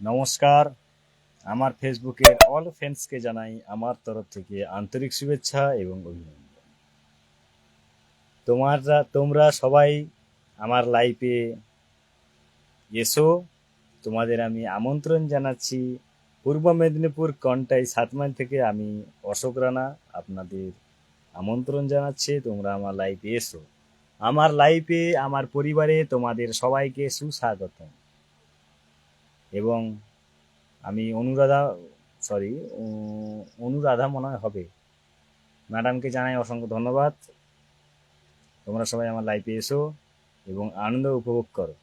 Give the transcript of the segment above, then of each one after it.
নমস্কার। আমার ফেসবুকের অল ফ্রেন্ডসকে জানাই আমার তরফ থেকে আন্তরিক শুভেচ্ছা এবং অভিনন্দন। তোমরা সবাই আমার লাইফে এসো। তোমাদের আমি আমন্ত্রণ জানাচ্ছি। পূর্ব মেদিনীপুর কন্টাই 7 মাইল থেকে আমি অশোক রানা আপনাদের আমন্ত্রণ জানাচ্ছি, তোমরা আমার লাইফে এসো। আমার লাইফে আমার পরিবারে তোমাদের সবাইকে সুস্বাগত। এবং আমি অনুরাধা মনে হয় হবে, ম্যাডামকে জানাই অসংখ্য ধন্যবাদ। তোমরা সবাই আমার লাইফে এসো এবং আনন্দ উপভোগ করো।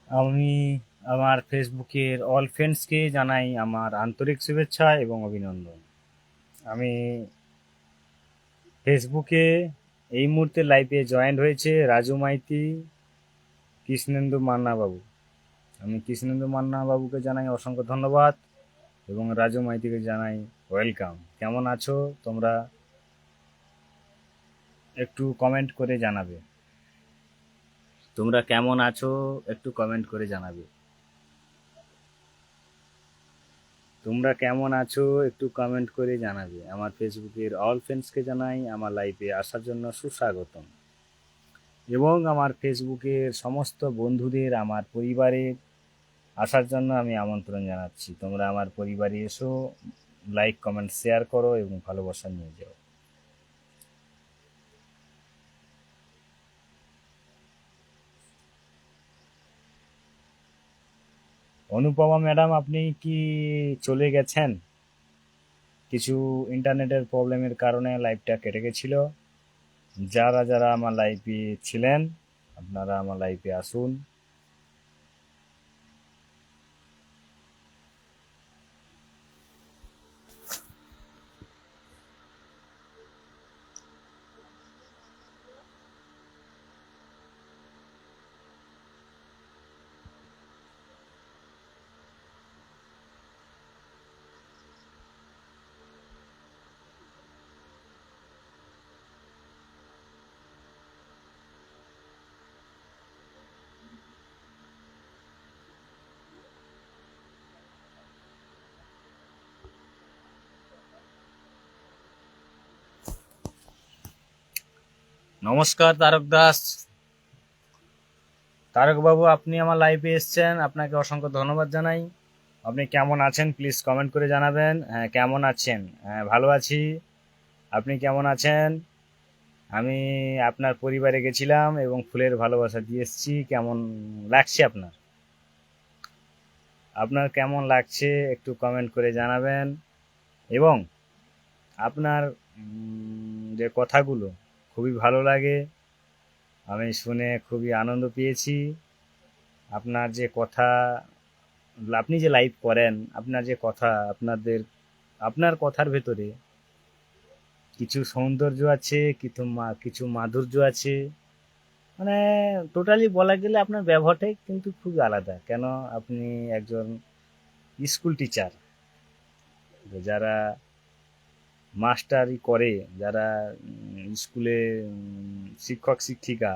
আমি আমার ফেসবুকের অল ফ্রেন্ডসকে জানাই আমার আন্তরিক শুভেচ্ছা এবং অভিনন্দন। আমি ফেসবুকে এই মুহূর্তে লাইভে জয়েন্ট হয়েছে রাজু মাইতি, কৃষ্ণেন্দু মান্না বাবু। আমি কৃষ্ণেন্দু মান্না বাবুকে জানাই অসংখ্য ধন্যবাদ এবং রাজু মাইতিকে জানাই ওয়েলকাম। কেমন আছো তোমরা একটু কমেন্ট করে জানাবে। তোমরা কেমন আছো একটু কমেন্ট করে জানাবে। তোমরা কেমন আছো একটু কমেন্ট করে জানাবে। আমার ফেসবুকের অল ফ্রেন্ডসকে জানাই আমার লাইফে আসার জন্য সুস্বাগতম, এবং আমার ফেসবুকের সমস্ত বন্ধুদের আমার পরিবারে আসার জন্য আমি আমন্ত্রণ জানাচ্ছি। তোমরা আমার পরিবারে এসো, লাইক কমেন্ট শেয়ার করো এবং ভালোবাসা নিয়ে যাও। অনুপমা ম্যাডাম, আপনি কি চলে গেছেন? কিছু ইন্টারনেটের প্রবলেমের কারণে লাইভটা কেটে গেছিল। যারা যারা আমার লাইভে ছিলেন আপনারা আমার লাইভে আসুন। নমস্কার তারক দাস। তারক বাবু, আপনি আমার লাইভে এসেছেন, আপনাকে অসংখ্য ধন্যবাদ জানাই। আপনি কেমন আছেন প্লিজ কমেন্ট করে জানাবেন। হ্যাঁ, কেমন আছেন? হ্যাঁ, ভালো আছি। আপনি কেমন আছেন? আমি আপনার পরিবারে গেছিলাম এবং ফুলের ভালোবাসা দিয়ে এসেছি। কেমন লাগছে আপনার? আপনার কেমন লাগছে একটু কমেন্ট করে জানাবেন। এবং আপনার যে কথাগুলো খুবই ভালো লাগে, আমি শুনে খুবই আনন্দ পেয়েছি। আপনার যে কথা, আপনি যে লাইভ করেন, আপনার যে কথা, আপনার কথার ভেতরে কিছু সৌন্দর্য আছে, কিছু মাধুর্য আছে। মানে টোটালি বলা গেলে আপনার ব্যবহারটাই কিন্তু খুবই আলাদা। কেন? আপনি একজন স্কুল টিচার, যারা মাস্টারি করে, যারা স্কুলে শিক্ষক শিক্ষিকা,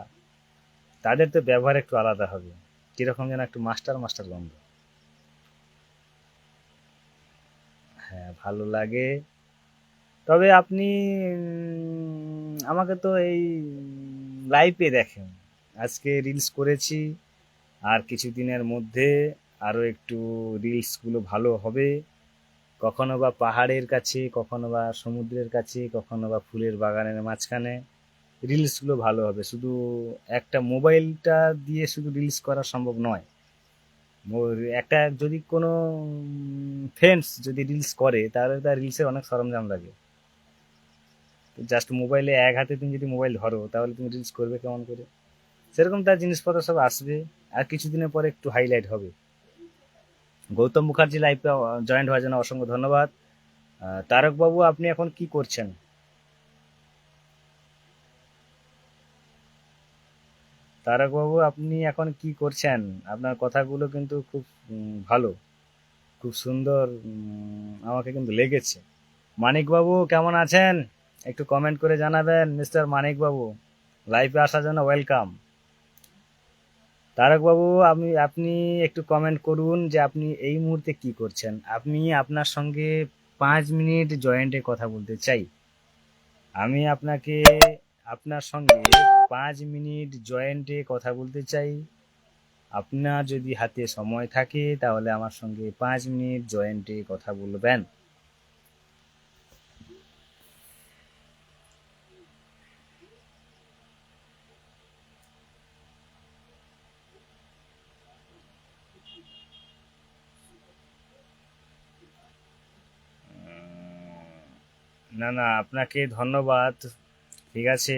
তাদের তো ব্যবহার একটু আলাদা হবে। কিরকম যেন একটু মাস্টার মাস্টার গন্ধ। হ্যাঁ, ভালো লাগে। তবে আপনি আমাকে তো এই লাইভে দেখেন। আজকে রিলস করেছি, আর কিছুদিনের মধ্যে আরও একটু রিলসগুলো ভালো হবে। কখনো বা পাহাড়ের কাছে, কখনো বা সমুদ্রের কাছে, কখনো বা ফুলের বাগানের মাঝখানে রিলসগুলো ভালো হবে। শুধু একটা মোবাইলটা দিয়ে শুধু রিলস করা সম্ভব নয়। একটা যদি কোনো ফ্রেন্ডস যদি রিলস করে, তাহলে তার রিলসের অনেক সরঞ্জাম লাগে। জাস্ট মোবাইলে এক হাতে তুমি যদি মোবাইল ধরো, তাহলে তুমি রিলস করবে কেমন করে? সেরকম তার জিনিসপত্র সব আসবে, আর কিছুদিনের পরে একটু হাইলাইট হবে। গৌতম মুখার্জি লাইভে জয়েন্ট হওয়ার জন্য অসংখ্য ধন্যবাদ। তারক বাবু, আপনি এখন কি করছেন? তারক বাবু, আপনি এখন কি করছেন? আপনার কথাগুলো কিন্তু খুব ভালো, খুব সুন্দর, আমাকে কিন্তু লেগেছে। মানিক বাবু, কেমন আছেন একটু কমেন্ট করে জানাবেন। মিস্টার মানিক বাবু, লাইভে আসার জন্য ওয়েলকাম। তারক বাবু, আপনি একটু কমেন্ট করুন যে আপনি এই মুহূর্তে কি করছেন। আপনি আপনার সঙ্গে 5 মিনিট জয়েন্টে কথা বলতে চাই। আমি আপনার সঙ্গে 5 মিনিট জয়েন্টে কথা বলতে চাই। আপনার যদি হাতে সময় থাকে তাহলে আমার সঙ্গে 5 মিনিট জয়েন্টে কথা বলবেন। না না, আপনাকে ধন্যবাদ। ঠিক আছে,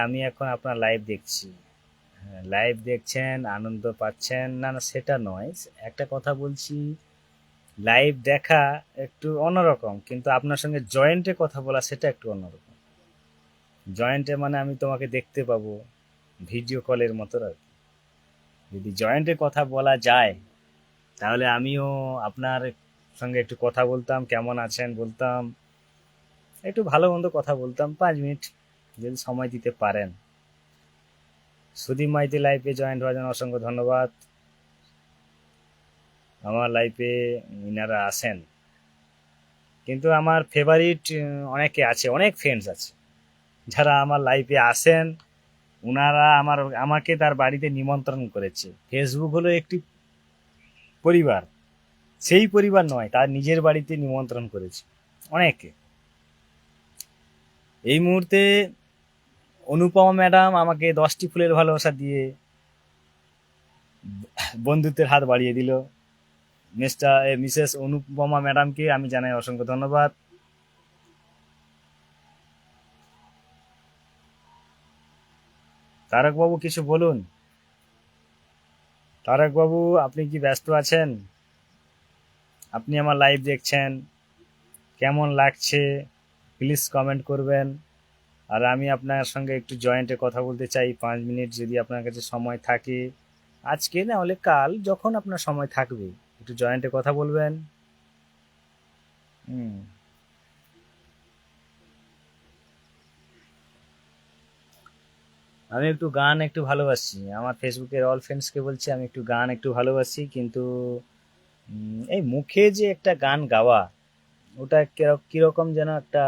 আমি এখন আপনার লাইভ দেখছি। হ্যাঁ, লাইভ দেখছেন, আনন্দ পাচ্ছেন। না না, সেটা নয়। একটা কথা বলছি, লাইভ দেখা একটু অন্যরকম, কিন্তু আপনার সঙ্গে জয়েন্টে কথা বলা সেটা একটু অন্যরকম। জয়েন্টে মানে আমি তোমাকে দেখতে পাবো, ভিডিও কলের মতো আর কি। যদি জয়েন্টে কথা বলা যায়, তাহলে আমিও আপনার সঙ্গে একটু কথা বলতাম, কেমন আছেন বলতাম, একটু ভালো মন্দ কথা বলতাম 5 মিনিট, যদি সময় দিতে পারেন। সুদীপ মাইতি লাইফে জয়েন্ট হওয়ার জন্য অসংখ্য ধন্যবাদ। আমার লাইফে ইনারা আসেন, কিন্তু আমার ফেভারিট অনেকে আছে, অনেক ফ্রেন্ডস আছে যারা আমার লাইফে আসেন। ওনারা আমাকে তার বাড়িতে নিমন্ত্রণ করেছে। ফেসবুক হলো একটি পরিবার, সেই পরিবার নয়, তার নিজের বাড়িতে নিমন্ত্রণ করেছে অনেকে। এই মুহূর্তে অনুপমা ম্যাডাম আমাকে 10টি ফুলের ভালোবাসা দিয়ে বন্ধুত্বের হাত বাড়িয়ে দিল। মিসেস অনুপমা ম্যাডামকে আমি জানাই অসংখ্য ধন্যবাদ। তারক বাবু কিছু বলুন। তারক বাবু, আপনি কি ব্যস্ত আছেন? আপনি আমার লাইভ দেখছেন, কেমন লাগছে প্লিজ কমেন্ট করবেন। আর আমি আপনার সঙ্গে একটু জয়েন্টে কথা বলতে চাই 5 মিনিট, যদি আপনার কাছে সময় থাকে। আজকে না হলে কাল, যখন আপনার সময় থাকবে একটু জয়েন্টে কথা বলবেন। হুম। আমি একটু গান একটু ভালোবাসি, আমার ফেসবুকের অল ফ্রেন্ডসকে বলছি আমি একটু গান একটু ভালোবাসি, কিন্তু এই মুখে যে একটা গান গাওয়া, ওটা কিরকম যেন একটা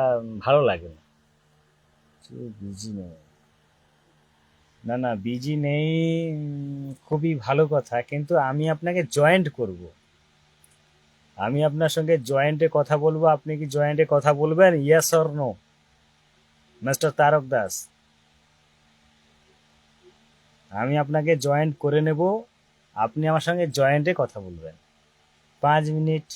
ভালো লাগে না। বিজি নেই, না না বিজি নেই, খুবই ভালো কথা, কিন্তু আমি আপনাকে জয়েন্ট করব। আমি আপনার সঙ্গে জয়েন্টে কথা বলবো, আপনি কি জয়েন্টে কথা বলবেন? Yes or no, mister Tarak Das? আমি আপনাকে জয়েন্ট করে নেব, আপনি আমার সঙ্গে জয়েন্টে কথা বলবেন 5 মিনিট।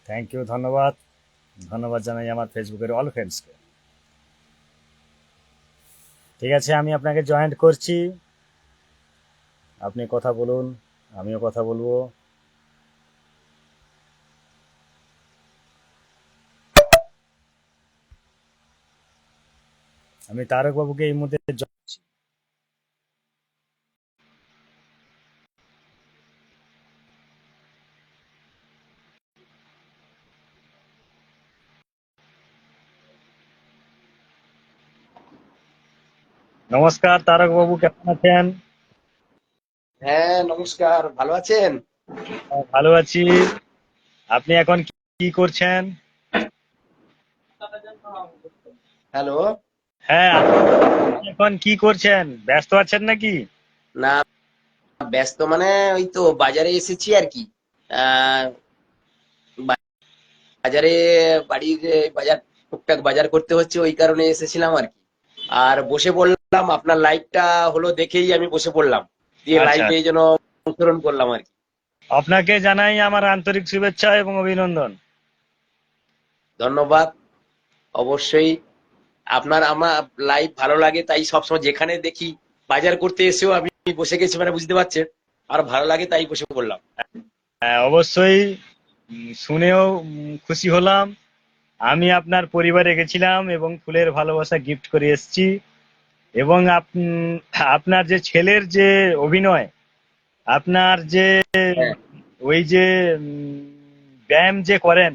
থ্যাংক ইউ, ধন্যবাদ। ধন্যবাদ জানাই আমার ফেসবুকের অল ফ্রেন্ডসকে। ঠিক আছে, আমি আপনাকে জয়েন্ট করছি, আপনি কথা বলুন, আমিও কথা বলবো। আমি তারক বাবুকে এই মুহূর্তে নমস্কার তারক বাবু, কেমন আছেন? হ্যাঁ, নমস্কার। ভালো আছেন? ভালো আছি। আপনি এখন কি করছেন? হ্যালো। হ্যাঁ, আপনি এখন কি করছেন? ব্যস্ত আছেন নাকি? না, ব্যস্ত মানে ওই তো বাজারে এসেছি আর কি। আহ বাজারে বাড়ির বাজার, টুকটাক বাজার করতে হচ্ছে, ওই কারণে এসেছিলাম আর কি। আর বসে পড়লাম, আপনার লাইভটা হলো দেখেই আমি বসে পড়লাম, দিয়ে আচ্ছা, লাইভে যেন অংশগ্রহণ করলাম আর কি। আপনাকে জানাই আমার আন্তরিক শুভেচ্ছা এবং অভিনন্দন। ধন্যবাদ। অবশ্যই আপনার আমার লাইভ ভালো লাগে, তাই সবসময় যেখানে দেখি বাজার করতে এসেও আমি বসে গেছি, মানে বুঝতে পারছেন, আর ভালো লাগে তাই বসে পড়লাম। হ্যাঁ, অবশ্যই। শুনেও খুশি হলাম। আমি আপনার পরিবারে গেছিলাম এবং ফুলের ভালোবাসা গিফট করে এসেছি। এবং আপনার যে ছেলের যে অভিনয়, আপনার যে হ্যাঁ, ওই যে ব্যায়াম যে করেন,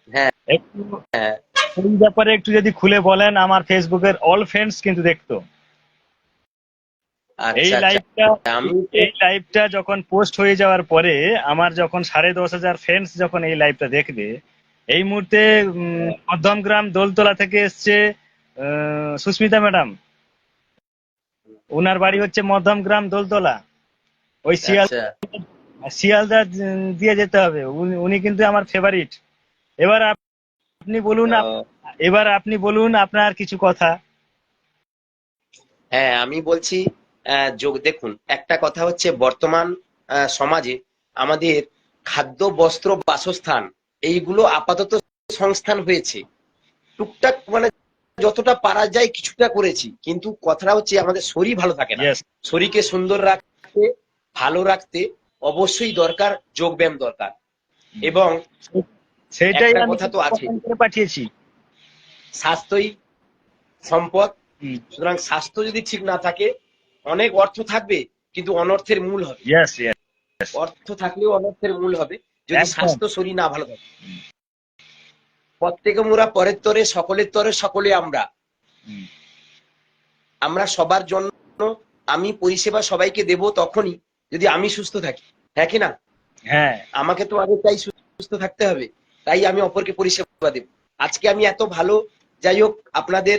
হ্যাঁ, একটু হ্যাঁ। এই ব্যাপারে একটু যদি খুলে বলেন, আমার ফেসবুকের অল ফ্রেন্ডস কিন্তু দেখতো এই আচ্ছা, আচ্ছা। লাইভটা। আমি তো এই লাইভটা যখন পোস্ট হয়ে যাওয়ার পরে, আমার যখন 10,500 ফ্রেন্ডস যখন এই লাইভটা দেখবে, এই মুহূর্তে মধ্যমগ্রাম দোলতলা থেকে এসছে সুস্মিতা ম্যাডাম। ওনার বাড়ি হচ্ছে মধ্যমগ্রাম দোলতলা, ওই আচ্ছা। শিয়ালদা দিয়ে যেতে হবে। উনি কিন্তু আমার ফেভারিট। এবার আপনি বলুন, আহ, এবার আপনি বলুন আপনার কিছু কথা। হ্যাঁ, আমি বলছি, যোগ দেখুন, একটা কথা হচ্ছে, বর্তমান সমাজে আমাদের খাদ্য, বস্ত্র, বাসস্থান এইগুলো আপাতত সংস্থান হয়েছে। টুকটাক মানে যতটা পারা যায় কিছুটা করেছি, কিন্তু কথাটা হচ্ছে আমাদের শরীর ভালো থাকে না। ইয়েস, শরীরকে সুন্দর রাখতে, ভালো রাখতে অবশ্যই দরকার, যোগ ব্যায়াম দরকার। এবং সেইটাই একটা আমি কথা তো কিন্তু আছে, কমেন্ট করে পাঠিয়েছি। স্বাস্থ্যই সম্পদ। সুতরাং স্বাস্থ্য যদি ঠিক না থাকে, অনেক অর্থ থাকবে কিন্তু অনর্থের মূল হবে। Yes, yes. অর্থ থাকলেও অনর্থের মূল হবে যদি একদম। স্বাস্থ্য শরীর না ভালো থাকে। প্রত্যেকে মোরা পরের তরে সকলের তরে সকলে আমরা। হুম। আমরা সবার জন্য আমি পরিষেবা সবাইকে দেব তখনই যদি আমি সুস্থ থাকি, হ্যাঁ কি না? হ্যাঁ, আমাকে তো আগে তাই সুস্থ থাকতে হবে, তাই আমি অপরকে পরিষেবা দেব। আজকে আমি এত ভালো, যাই হোক আপনাদের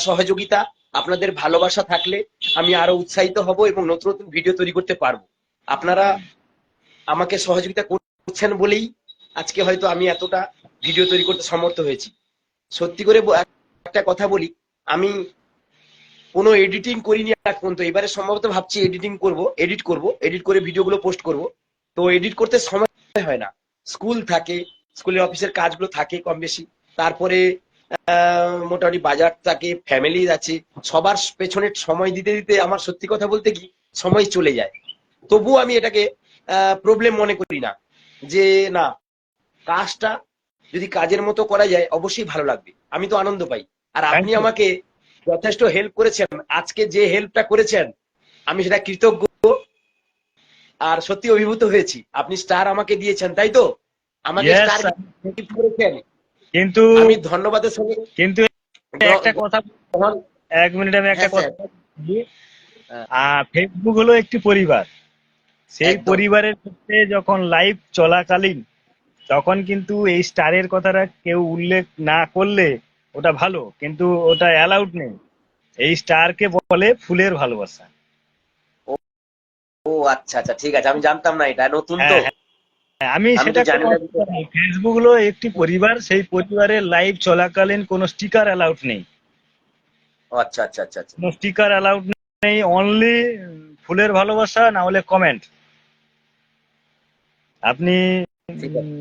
সহযোগিতা, আপনাদের ভালোবাসা থাকলে আমি আরো উৎসাহিত হব এবং নতুন নতুন ভিডিও তৈরি করতে পারবো। আপনারা আমাকে সহযোগিতা করছেন বলেই আজকে হয়তো আমি এতটা ভিডিও তৈরি করতে সমর্থ হয়েছি। সত্যি করে একটা কথা বলি, আমি কোনো এডিটিং করিনি এখন পর্যন্ত। এবারে সম্ভবত ভাবছি এডিট করে ভিডিওগুলো পোস্ট করব। তো এডিট করতে সময় হয় না, স্কুল থাকে, স্কুলের অফিসের কাজগুলো থাকে কম বেশি, তারপরে মোটামুটি বাজার থাকে, ফ্যামিলি আছে, সবার পেছনে সময় দিতে দিতে আমার সত্যি কথা বলতে কি সময় চলে যায়। তবুও আমি এটাকে প্রবলেম মনে করি না, যে না, কাজটা যদি কাজের মতো করা যায় অবশ্যই ভালো লাগবে, আমি তো আনন্দ পাই। আর আপনি একদম। আমাকে যথেষ্ট হেল্প করেছেন, আজকে যে হেল্পটা করেছেন আমি সেটা কৃতজ্ঞ আর সত্যি অভিভূত হয়েছি। আপনি স্টার আমাকে দিয়েছেন, তাই তো? আমাকে ইয়েস। স্টার গিফট করেছেন, কিন্তু আমি ধন্যবাদের সঙ্গে কিন্তু একটা কথা, গ্রহণ। 1 মিনিট আমি একটা হ্যাঁ কথা স্যার। বলি। ফেসবুক হলো একটি পরিবার। সেই একদম। পরিবারের ক্ষেত্রে যখন লাইভ চলাকালীন তখন কিন্তু এই স্টারের কথাটা কেউ উল্লেখ না করলে ওটা ভালো, কিন্তু ওটা অ্যালাউড নেই। এই স্টারকে বলে ফুলের ভালোবাসা। ও, ও আচ্ছা আচ্ছা, ঠিক আছে, আমি জানতাম না, এটা নতুন তো, হ্যাঁ, হ্যাঁ, আমি আমি তো সেটা কোনো জানি না অসুবিধা বিষয়টা। নেই। ফেসবুক হলো একটি পরিবার, সেই পরিবারের লাইভ চলাকালীন কোনো স্টিকার অ্যালাউড নেই। ও আচ্ছা আচ্ছা আচ্ছা আচ্ছা। কোনো স্টিকার অ্যালাউড নেই, অনলি ফুলের ভালোবাসা না হলে কমেন্ট। আপনি ঠিক আছে।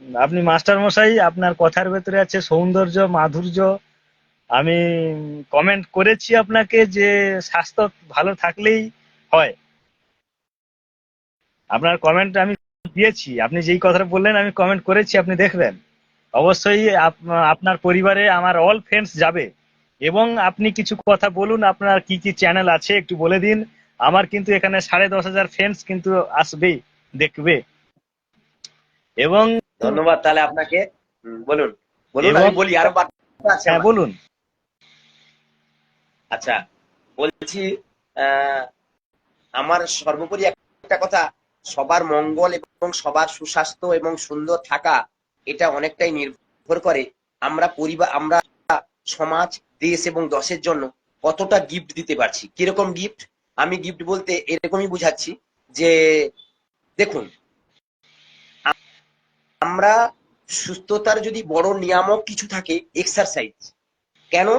উম, আপনি মাস্টার মশাই, আপনার কথার ভেতরে আছে সৌন্দর্য, মাধুর্য। আমি কমেন্ট করেছি আপনাকে যে স্বাস্থ্য ভালো থাকলেই হয়। আপনার কমেন্ট আমি দিয়েছি, আপনি যেই কথাটা বললেন আমি কমেন্ট করেছি, আপনি দেখবেন। অবশ্যই আপনার পরিবারে আমার অল ফ্রেন্ডস যাবে। এবং আপনি কিছু কথা বলুন, আপনার কি কি চ্যানেল আছে একটু বলে দিন। আমার কিন্তু এখানে 10,500 ফ্রেন্ডস কিন্তু আসবে, দেখবে। এবং ধন্যবাদ তাহলে আপনাকে। বলুন, বলুন, এবং আমি বলি, আরো বার্তা আছে হ্যাঁ, আমার। বলুন। আচ্ছা, বলছি, আহ, আমার সর্বোপরি একটা কথা, সবার মঙ্গল এবং সবার সুস্বাস্থ্য এবং সুন্দর থাকা, এটা অনেকটাই নির্ভর করে আমরা সমাজ, দেশ এবং দশের জন্য কতটা গিফট দিতে পারছি। কিরকম গিফট? আমি গিফট বলতে এরকমই বুঝাচ্ছি যে, দেখুন, আমরা সুস্থতার যদি বড় নিয়ামক কিছু থাকে, এক্সারসাইজ। কেন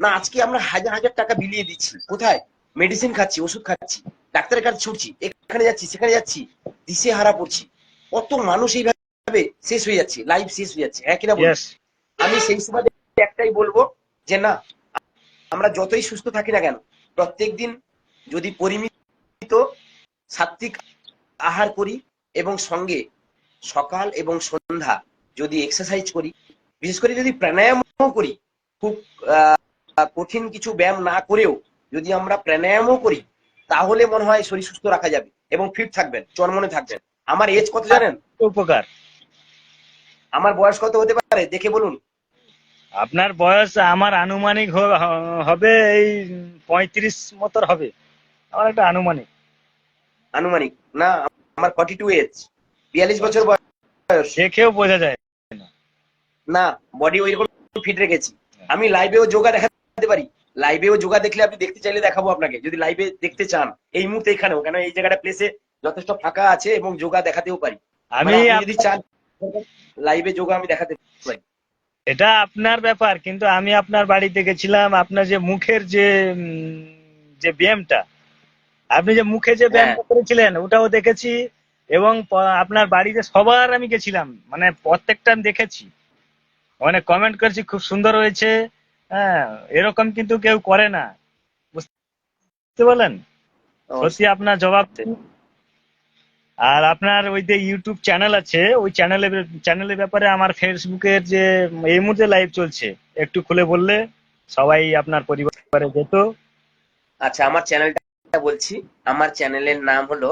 না, আজকে আমরা হাজার হাজার টাকা বিলিয়ে দিচ্ছি কোথায়? মেডিসিন খাচ্ছি, ওষুধ খাচ্ছি, ডাক্তারের কাছে ছুটছি, এখানে যাচ্ছি সেখানে যাচ্ছি, দিশে হারা পড়ছি। কত মানুষ এইভাবে শেষ হয়ে যাচ্ছে, লাইফ শেষ হয়ে যাচ্ছে, হ্যাঁ কিনা বলুন? ইয়েস। আমি সেই সময় একটাই বলবো, যে না, আমরা যতই সুস্থ থাকি না কেন, প্রত্যেক দিন যদি পরিমিত সাত্বিক আহার করি এবং সঙ্গে সকাল এবং সন্ধ্যা যদি এক্সারসাইজ করি, বিশেষ করে যদি প্রাণায়ামও করি, খুব কঠিন কিছু ব্যায়াম না করেও যদি আমরা প্রাণায়ামও করি, তাহলে মনে হয় শরীর সুস্থ রাখা যাবে এবং ফিট থাকবেন, চনমনে থাকবেন। আমার এজ কত জানেন? উপকার। আমার বয়স কত হতে পারে দেখে বলুন। আপনার বয়স আমার আনুমানিক হবে এই 35 মতর হবে। আমার একটা আনুমানিক। আনুমানিক না, আমার 42 এজ, 42 বছর আচ্ছা, বয়স। দেখেও বোঝা যায় না। না, বডি ওইরকম ফিট রেখেছি। আমি লাইভেও যোগা দেখাতে পারি, লাইভেও যোগা দেখলে আপনি দেখতে চাইলে দেখাবো আপনাকে, যদি লাইভে দেখতে চান। এই মুহূর্তে এখানেও, কেন এই জায়গাটা প্লেসে যথেষ্ট ফাঁকা আছে এবং যোগা দেখাতেও পারি। আমি মানে আপনি যদি আপনার, চান লাইভে যোগা আমি দেখাতে পারি। এটা আপনার ব্যাপার, কিন্তু আমি আপনার বাড়িতে গেছিলাম, আপনার যে মুখের যে যে ব্যায়ামটা, আপনি যে মুখে যে হ্যাঁ, ব্যায়ামটা করেছিলেন ওটাও দেখেছি। এবং আপনার বাড়িতে সবার আমি গেছিলাম, মানে প্রত্যেকটা আমি দেখেছি, মানে কমেন্ট করেছি খুব সুন্দর হয়েছে। হ্যাঁ, এরকম কিন্তু কেউ করে না, বুঝতে পারলেন? সত্যি অবশ্যই। আপনার জবাব দেন। আর আপনার ওই যে ইউটিউব চ্যানেল আছে, ওই চ্যানেলের ব্যাপারে আমার ফেসবুকের যে এই মুহূর্তে লাইভ চলছে, একটু খুলে বললে সবাই আপনার পরিবারে যেত। আচ্ছা, আমার চ্যানেলটা বলছি। আমার চ্যানেলের নাম হলো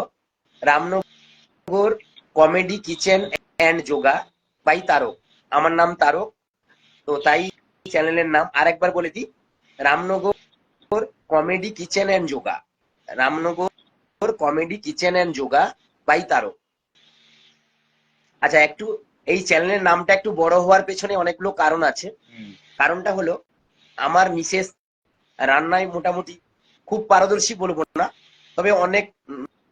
Ramnagar comedy kitchen and yoga by Tarak. আমার নাম তারক, তো তাই চ্যানেলের নাম আরেকবার বলে দিই, Ramnagar comedy kitchen and yoga. Ramnagar comedy kitchen and yoga by Tarak. আচ্ছা, একটু এই চ্যানেলের নামটা একটু বড় হওয়ার পেছনে অনেকগুলো কারণ আছে। কারণটা হলো, আমার মিসেস রান্নায় মোটামুটি খুব পারদর্শী বলবো না, তবে অনেক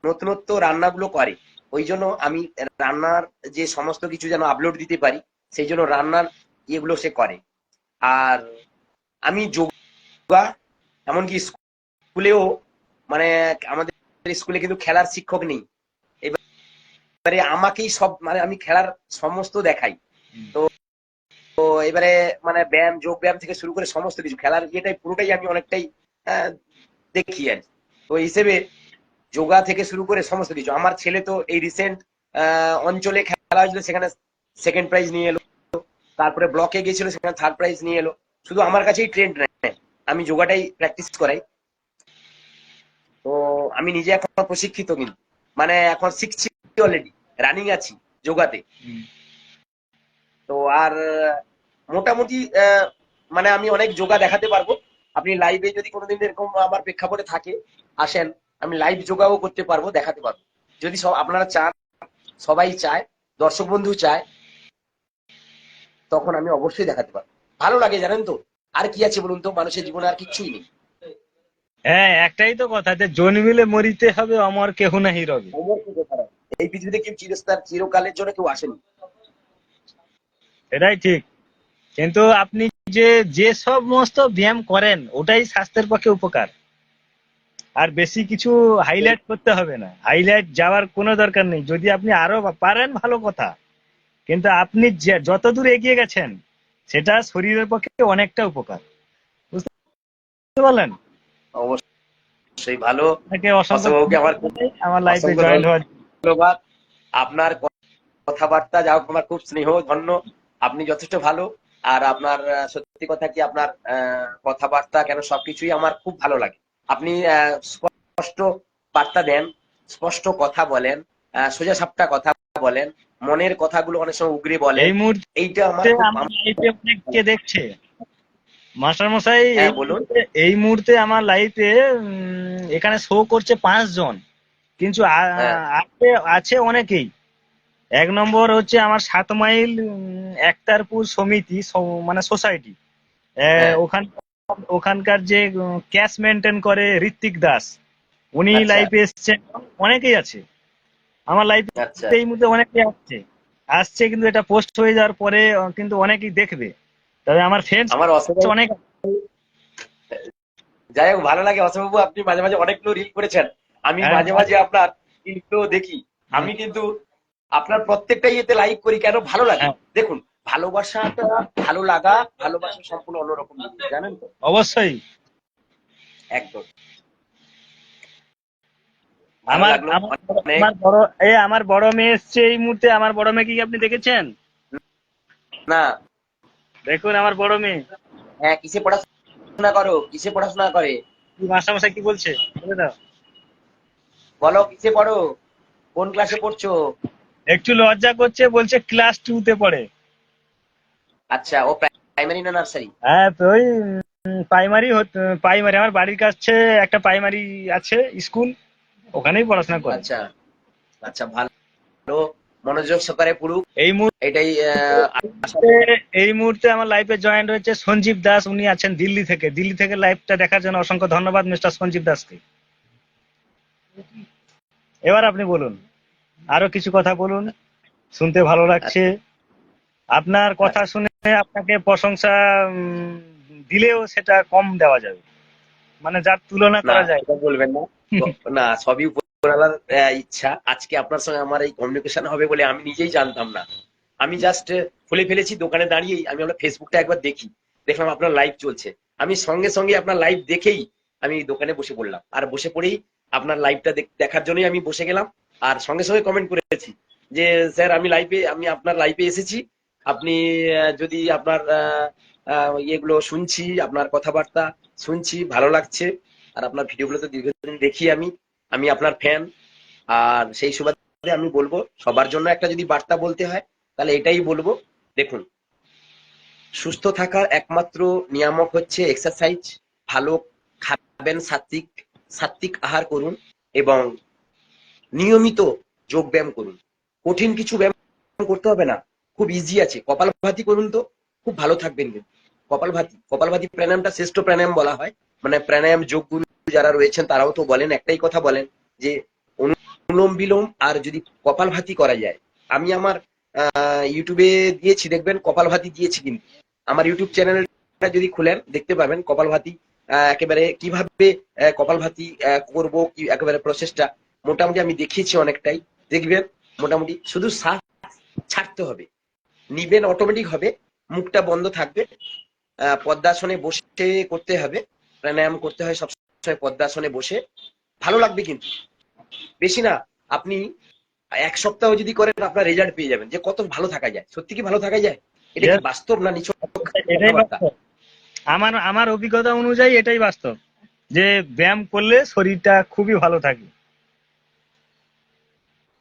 নতুনত্ব রান্নাগুলো করে। ওই জন্য আমি রান্নার যে সমস্ত কিছু যেন আপলোড দিতে পারি, সেই জন্য রান্নার ইয়েগুলো সে করে। আর আমি যোগা, এমনকি স্কুলেও, মানে আমাদের স্কুলে কিন্তু খেলার শিক্ষক নেই, এবারে আমাকেই সব, মানে আমি খেলার সমস্ত দেখাই। তো তো এবারে মানে ব্যায়াম, যোগ ব্যায়াম থেকে শুরু করে সমস্ত কিছু খেলার ইয়েটাই পুরোটাই আমি অনেকটাই আহ, দেখি আর কি। তো এই হিসেবে যোগা থেকে শুরু করে সমস্ত কিছু। আমার ছেলে তো এই রিসেন্ট অঞ্চলে খেলা হয়েছিল, সেখানে সেকেন্ড প্রাইজ নিয়ে এলো। তারপরে ব্লকে গেছিল, সেখানে থার্ড প্রাইজ নিয়ে এলো। শুধু আমার কাছেই ট্রেন্ড নেয়, আমি যোগাটাই প্র্যাকটিস করাই। তো আমি নিজে এখন প্রশিক্ষিত, কিন্তু মানে এখন শিখছি অলরেডি, রানিং আছি যোগাতে। তো আর মোটামুটি মানে আমি অনেক যোগা দেখাতে পারবো। আপনি লাইভে যদি কোনোদিন এরকম আমার প্রেক্ষাপটে থাকে, আসেন, আমি লাইভ যোগাও করতে পারবো, দেখাতে পারবো। যদি সব আপনারা চান, সবাই চায়, দর্শক বন্ধু চায়, তখন আমি অবশ্যই দেখাতে পারবো। ভালো লাগে জানেন তো। আর কি আছে বলুন তো, মানুষের জীবনে আর কিচ্ছুই নেই। হ্যাঁ, একটাই তো কথা, যে জন্মিলে মরিতে হবে, অমর কেহ নাহি রবে। অবশ্যই কথা বলে। এই পৃথিবীতে কেউ চিরস্থায়ী চিরকালের জন্য কেউ আসেনি। এটাই ঠিক। কিন্তু আপনি যে যে সমস্ত ব্যায়াম করেন, ওটাই স্বাস্থ্যের পক্ষে উপকার। আর বেশি কিছু হাইলাইট করতে হবে না, হাইলাইট যাওয়ার কোনো দরকার নেই। যদি আপনি আরো পারেন, ভালো কথা। কিন্তু আপনি যতদূর এগিয়ে গেছেন, সেটা শরীরের পক্ষে অনেকটা উপকার। বুঝতে পারলেন? অবশ্যই ভালো। আপনাকে অসংখ্য অশোকবাবুকে আমার খুব ধন্যবাদ আমার লাইফে অসংখ্য জয়েন হওয়ার জন্য। ধন্যবাদ। আপনার কথাবার্তা যা হোক, আমার খুব স্নেহ ধন্য। আপনি যথেষ্ট ভালো। আর আপনার সত্যি কথা কি, আপনার কথাবার্তা কেন সবকিছুই আমার খুব ভালো লাগে। আপনি স্পষ্ট বার্তা দেন, স্পষ্ট কথা বলেন, সোজা সাপটা কথা বলেন, মনের কথাগুলো অনেক সময় উগরে বলেন। এই এইটা আমার মুহূর্তে খুব আমার লাইফে অনেককে দেখছে মাস্টার মশাই। হ্যাঁ, বলুন। এই মুহূর্তে আমার লাইফে এখানে শো করছে 5 জন, কিন্তু হ্যাঁ, আছে আছে অনেকেই। 1 নম্বর হচ্ছে আমার 7 মাইল একতারপুর সমিতি, মানে সোসাইটি। হ্যাঁ। ওখান ওখানকার যে ক্যাশ মেনটেন করে ঋত্বিক দাস, উনি আচ্ছা, লাইফে এসছেন। অনেকেই আছে আমার লাইফে আচ্ছা। এই মুহূর্তে, অনেকেই আসছে আসছে, কিন্তু এটা পোস্ট হয়ে যাওয়ার পরে কিন্তু অনেকেই দেখবে। তবে আমার ফ্রেন্ডস আমার অসীম, অনেক। যাই হোক, ভালো লাগে অসীমবাবু, আপনি মাঝে মাঝে অনেকগুলো রিল করেছেন। আমি হ্যাঁ, মাঝে মাঝে আপনার রিলগুলো দেখি। আমি কিন্তু আপনার প্রত্যেকটাই এতে লাইক করি, কেন ভালো লাগে। হ্যাঁ, দেখুন, ভালোবাসাটা, ভালো লাগা, ভালোবাসা সম্পূর্ণ অন্যরকম জিনিস, জানেন তো। অবশ্যই। একদম ভালো আমার লাগলো আমার অনেক। আমার বড় আমার বড় মেয়ে এসছে এই মুহূর্তে। আমার বড় মেয়ে কি আপনি দেখেছেন? না। দেখুন আমার বড় মেয়ে হ্যাঁ, কিসে পড়াশোনা করো, কিসে পড়াশোনা করে? কি মাস্টারমশাই কি বলছে, বলে দাও। বলো, কিসে পড়ো, কোন ক্লাসে পড়ছো? একটু লজ্জা করছে, বলছে ক্লাস 2 তে পড়ে। আচ্ছা, ও প্রাইমারি না নার্সারি? হ্যাঁ, তো ওই প্রাইমারি প্রাইমারি আমার বাড়ির কাছে একটা প্রাইমারি আছে স্কুল, ওখানেই পড়াশোনা করে। আচ্ছা, আচ্ছা, ভালো। মনোযোগ সহকারে পড়ুক, এই এটাই আশা মুহূর্তে করি। এই মুহূর্তে আমার লাইফে জয়েন হয়েছে সঞ্জীব দাস। উনি আছেন দিল্লি থেকে লাইভটা দেখার জন্য অসংখ্য ধন্যবাদ মিস্টার সঞ্জীব দাসকে। এবার আপনি বলুন, আরো কিছু কথা বলুন, শুনতে ভালো লাগছে। আপনার কথা আচ্ছা, শুনে আপনাকে প্রশংসা দিলেও সেটা কম দেওয়া যাবে, মানে যার তুলনা না করা যায় এটা বলবেন না। না, সবই উপরওয়ালার ইচ্ছা। আজকে আপনার সঙ্গে আমার এই কমিউনিকেশন হবে বলে আমি নিজেই জানতাম না। আমি জাস্ট খুলে ফেলেছি দোকানে দাঁড়িয়েই, আমি আপনার ফেসবুকটা একবার দেখি, দেখলাম আপনার লাইভ চলছে। আমি সঙ্গে সঙ্গে আপনার লাইভ দেখেই আমি দোকানে বসে পড়লাম, আর বসে পড়েই আপনার লাইভটা দেখার জন্যই আমি বসে গেলাম। আর সঙ্গে সঙ্গে কমেন্ট করেছি যে স্যার, আমি আপনার লাইভে এসেছি। আপনি যদি আপনার ইয়েগুলো শুনছি, আপনার কথাবার্তা শুনছি, ভালো লাগছে। আর আপনার ভিডিওগুলো তো দীর্ঘদিন দেখি আমি, আমি আপনার ফ্যান। আর সেই সুবাদে আমি বলবো সবার জন্য একটা যদি বার্তা বলতে হয় তাহলে এটাই বলবো। দেখুন, সুস্থ থাকার একমাত্র নিয়ামক হচ্ছে এক্সারসাইজ, ভালো খাবেন, সাত্বিক সাত্বিক আহার করুন এবং নিয়মিত যোগ ব্যায়াম করুন। কঠিন কিছু ব্যায়াম করতে হবে না, খুব ইজি আছে। কপালভাতি করুন তো, খুব ভালো থাকবেন কিন্তু। কপালভাতি প্রাণায়ামটা শ্রেষ্ঠ প্রাণায়াম বলা হয়। মানে প্রাণায়াম যোগগুরু যারা রয়েছেন তারাও তো বলেন, একটাই কথা বলেন যে অনুলোম বিলোম আর যদি কপালভাতি করা যায়। আমি আমার ইউটিউবে দিয়েছি, দেখবেন কপালভাতি দিয়েছি কিন্তু। আমার ইউটিউব চ্যানেলটা যদি খুলেন দেখতে পাবেন কপালভাতি একেবারে কিভাবে কপালভাতি করব, কি একেবারে প্রসেসটা মোটামুটি আমি দেখিয়েছি অনেকটাই। দেখবেন মোটামুটি শুধু শ্বাস ছাড়তে হবে, নিবেন অটোমেটিক হবে, মুখটা বন্ধ থাকবে। পদ্মাসনে বসে করতে হবে, প্রাণায়াম করতে হয় সবসময় পদ্মাসনে বসে। ভালো লাগবে কিন্তু, বেশি না, আপনি 1 সপ্তাহ যদি করেন আপনার রেজাল্ট পেয়ে যাবেন যে কত ভালো থাকা যায়। সত্যি কি ভালো থাকা যায়? এটা কি Yes, বাস্তব না নিছক এটাই কথাবার্তা? বাস্তব। আমার আমার অভিজ্ঞতা অনুযায়ী এটাই বাস্তব যে ব্যায়াম করলে শরীরটা খুবই ভালো থাকে।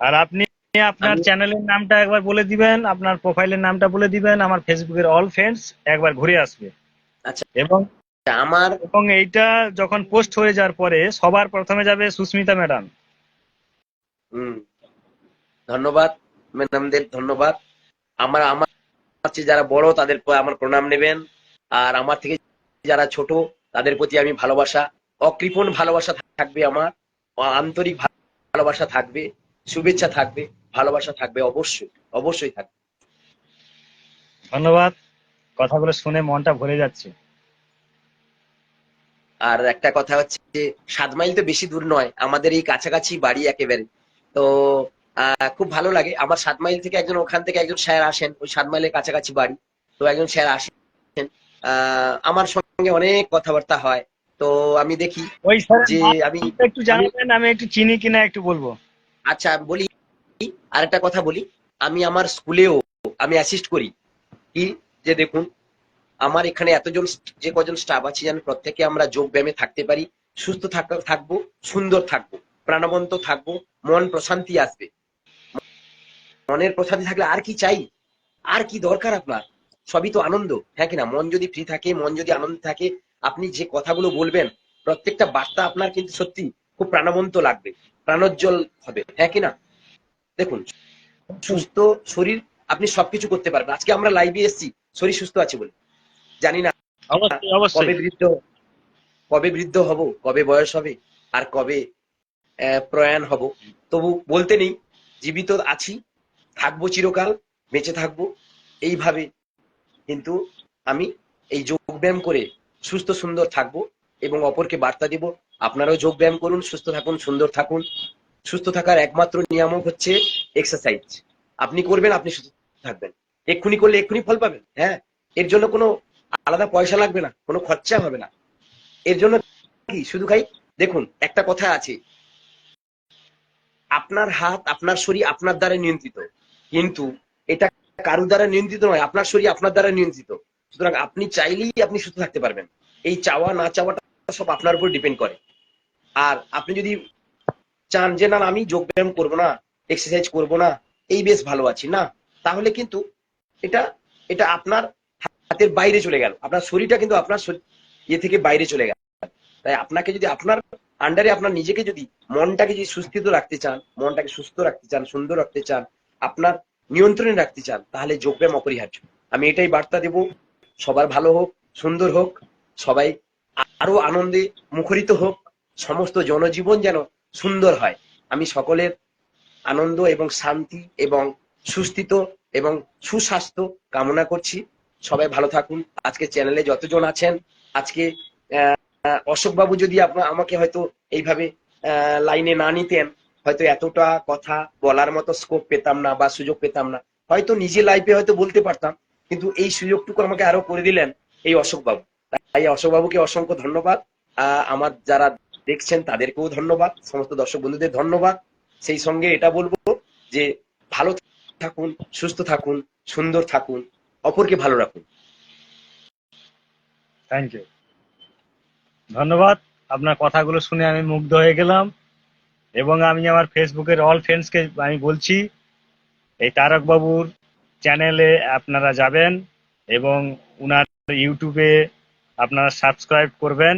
আর আপনি আপনার আমি চ্যানেলের নামটা একবার বলে দিবেন, আপনার প্রোফাইলের নামটা বলে দিবেন, আমার ফেসবুকের অল ফ্রেন্ডস একবার ঘুরে আসবে। আচ্ছা, এবং আমার এবং এইটা যখন পোস্ট হয়ে যাওয়ার পরে সবার প্রথমে যাবে সুস্মিতা ম্যাডাম। হুম, ধন্যবাদ ম্যাডামদের, ধন্যবাদ। আমার আমার চেয়ে যারা বড় তাদের আমার প্রণাম নেবেন। আর আমার থেকে যারা ছোট তাদের প্রতি আমি ভালোবাসা, অকৃপণ ভালোবাসা থাকবে আমার, আন্তরিক ভালোবাসা থাকবে, শুভেচ্ছা থাকবে, ভালোবাসা থাকবে, অবশ্যই অবশ্যই থাকবে। ধন্যবাদ, কথাগুলো শুনে মনটা ভরে যাচ্ছে। আর একটা কথা হচ্ছে যে 7 মাইল তো বেশি দূর নয়, আমাদের এই কাছাকাছি বাড়ি একেবারে। তো খুব ভালো লাগে আমার। 7 মাইল থেকে একজন, ওখান থেকে একজন স্যার আসেন, ওই 7 মাইলের কাছাকাছি বাড়ি। তো একজন স্যার আসেন, আমার সঙ্গে অনেক কথাবার্তা হয়। তো আমি দেখি ওই স্যারের যে আমি নামটা একটু আমি জানাবেন, আমি একটু চিনি কিনা একটু বলবো। আচ্ছা বলি, আরেকটা কথা বলি। আমি আমার স্কুলেও আমি অ্যাসিস্ট করি। কি, যে দেখুন, আমার এখানে এতজন যে কজন স্টাফ আছে যেন প্রত্যেকে আমরা যোগ ব্যায়ামে থাকতে পারি, সুস্থ থাকবো, সুন্দর থাকবো, প্রাণবন্ত থাকবো, মন প্রশান্তি আসবে। মনের প্রশান্তি থাকলে আর কি চাই, আর কি দরকার আপনার? সবই তো আনন্দ, হ্যাঁ কিনা? মন যদি ফ্রি থাকে, মন যদি আনন্দ থাকে, আপনি যে কথাগুলো বলবেন প্রত্যেকটা বার্তা আপনার কিন্তু সত্যি খুব প্রাণবন্ত লাগবে, প্রাণোজ্জ্বল হবে, হ্যাঁ কিনা? দেখুন, সুস্থ শরীর আপনি সবকিছু করতে পারবেন। আজকে আমরা লাইভে এসেছি শরীর সুস্থ আছে বলে। জানি না অবশ্যই কবে অবশ্যই। বৃদ্ধ কবে বৃদ্ধ হব, কবে বয়স হবে, আর কবে প্রয়াণ হব। তবু বলতে নেই, জীবিত আছি, থাকবো চিরকাল, বেঁচে থাকবো এইভাবে। কিন্তু আমি এই যোগব্যায়াম করে সুস্থ সুন্দর থাকবো এবং অপরকে বার্তা দিব আপনারাও যোগব্যায়াম করুন, সুস্থ থাকুন, সুন্দর থাকুন। সুস্থ থাকার একমাত্র নিয়ামক হচ্ছে এক্সারসাইজ। আপনি করবেন, আপনি সুস্থ থাকবেন। এক্ষুনি করলে এক্ষুনি ফল পাবেন, হ্যাঁ। এর জন্য কোনো আলাদা পয়সা লাগবে না, কোনো খরচা হবে না। এর জন্য কি শুধু খাই, দেখুন একটা কথা আছে, আপনার হাত, আপনার শরীর আপনার দ্বারা নিয়ন্ত্রিত, কিন্তু এটা কারুর দ্বারা নিয়ন্ত্রিত নয়। আপনার শরীর আপনার দ্বারা নিয়ন্ত্রিত। সুতরাং আপনি চাইলেই আপনি সুস্থ থাকতে পারবেন। এই চাওয়া না চাওয়াটা সব আপনার উপর ডিপেন্ড করে। আর আপনি যদি চান যে না আমি যোগ ব্যায়াম করবো না, এক্সারসাইজ করবো না, এই বেশ ভালো আছি না, তাহলে কিন্তু এটা এটা আপনার হাতের বাইরে চলে গেল। আপনার শরীরটা কিন্তু আপনার ইয়ে থেকে বাইরে চলে গেল। তাই আপনাকে যদি আপনার আন্ডারে, আপনার নিজেকে যদি, মনটাকে যদি সুস্থিত রাখতে চান, মনটাকে সুস্থ রাখতে চান, সুন্দর রাখতে চান, আপনার নিয়ন্ত্রণে রাখতে চান, তাহলে যোগব্যায়াম অপরিহার্য। আমি এটাই বার্তা দেব, সবার ভালো হোক, সুন্দর হোক, সবাই আরো আনন্দে মুখরিত হোক, সমস্ত জনজীবন যেন সুন্দর হয়। আমি সকলের আনন্দ এবং শান্তি এবং সুস্থিত এবং সুস্বাস্থ্য কামনা করছি। সবাই ভালো থাকুন। আজকে চ্যানেলে যতজন আছেন, আজকে অশোক বাবু যদি আমাকে হয়তো এইভাবে লাইনে না নিতেন, হয়তো এতটা কথা বলার মতো স্কোপ পেতাম না বা সুযোগ পেতাম না। হয়তো নিজে লাইফে হয়তো বলতে পারতাম, কিন্তু এই সুযোগটুকু আমাকে আরো করে দিলেন এই অশোক বাবু। তাই অশোক বাবুকে অসংখ্য ধন্যবাদ। আমার যারা দেখছেন তাদেরকেও ধন্যবাদ, সমস্ত দর্শক বন্ধুদের ধন্যবাদ। সেই সঙ্গে এটা বলবো যে ভালো থাকুন, সুস্থ থাকুন, সুন্দর থাকুন, অপরকে ভালো রাখুন। থ্যাংক ইউ, ধন্যবাদ। আপনার কথাগুলো শুনে আমি মুগ্ধ হয়ে গেলাম। এবং আমি আমার ফেসবুকের অল ফ্রেন্ডসকে আমি বলছি, এই তারক বাবুর চ্যানেলে আপনারা যাবেন এবং উনার ইউটিউবে আপনারা সাবস্ক্রাইব করবেন।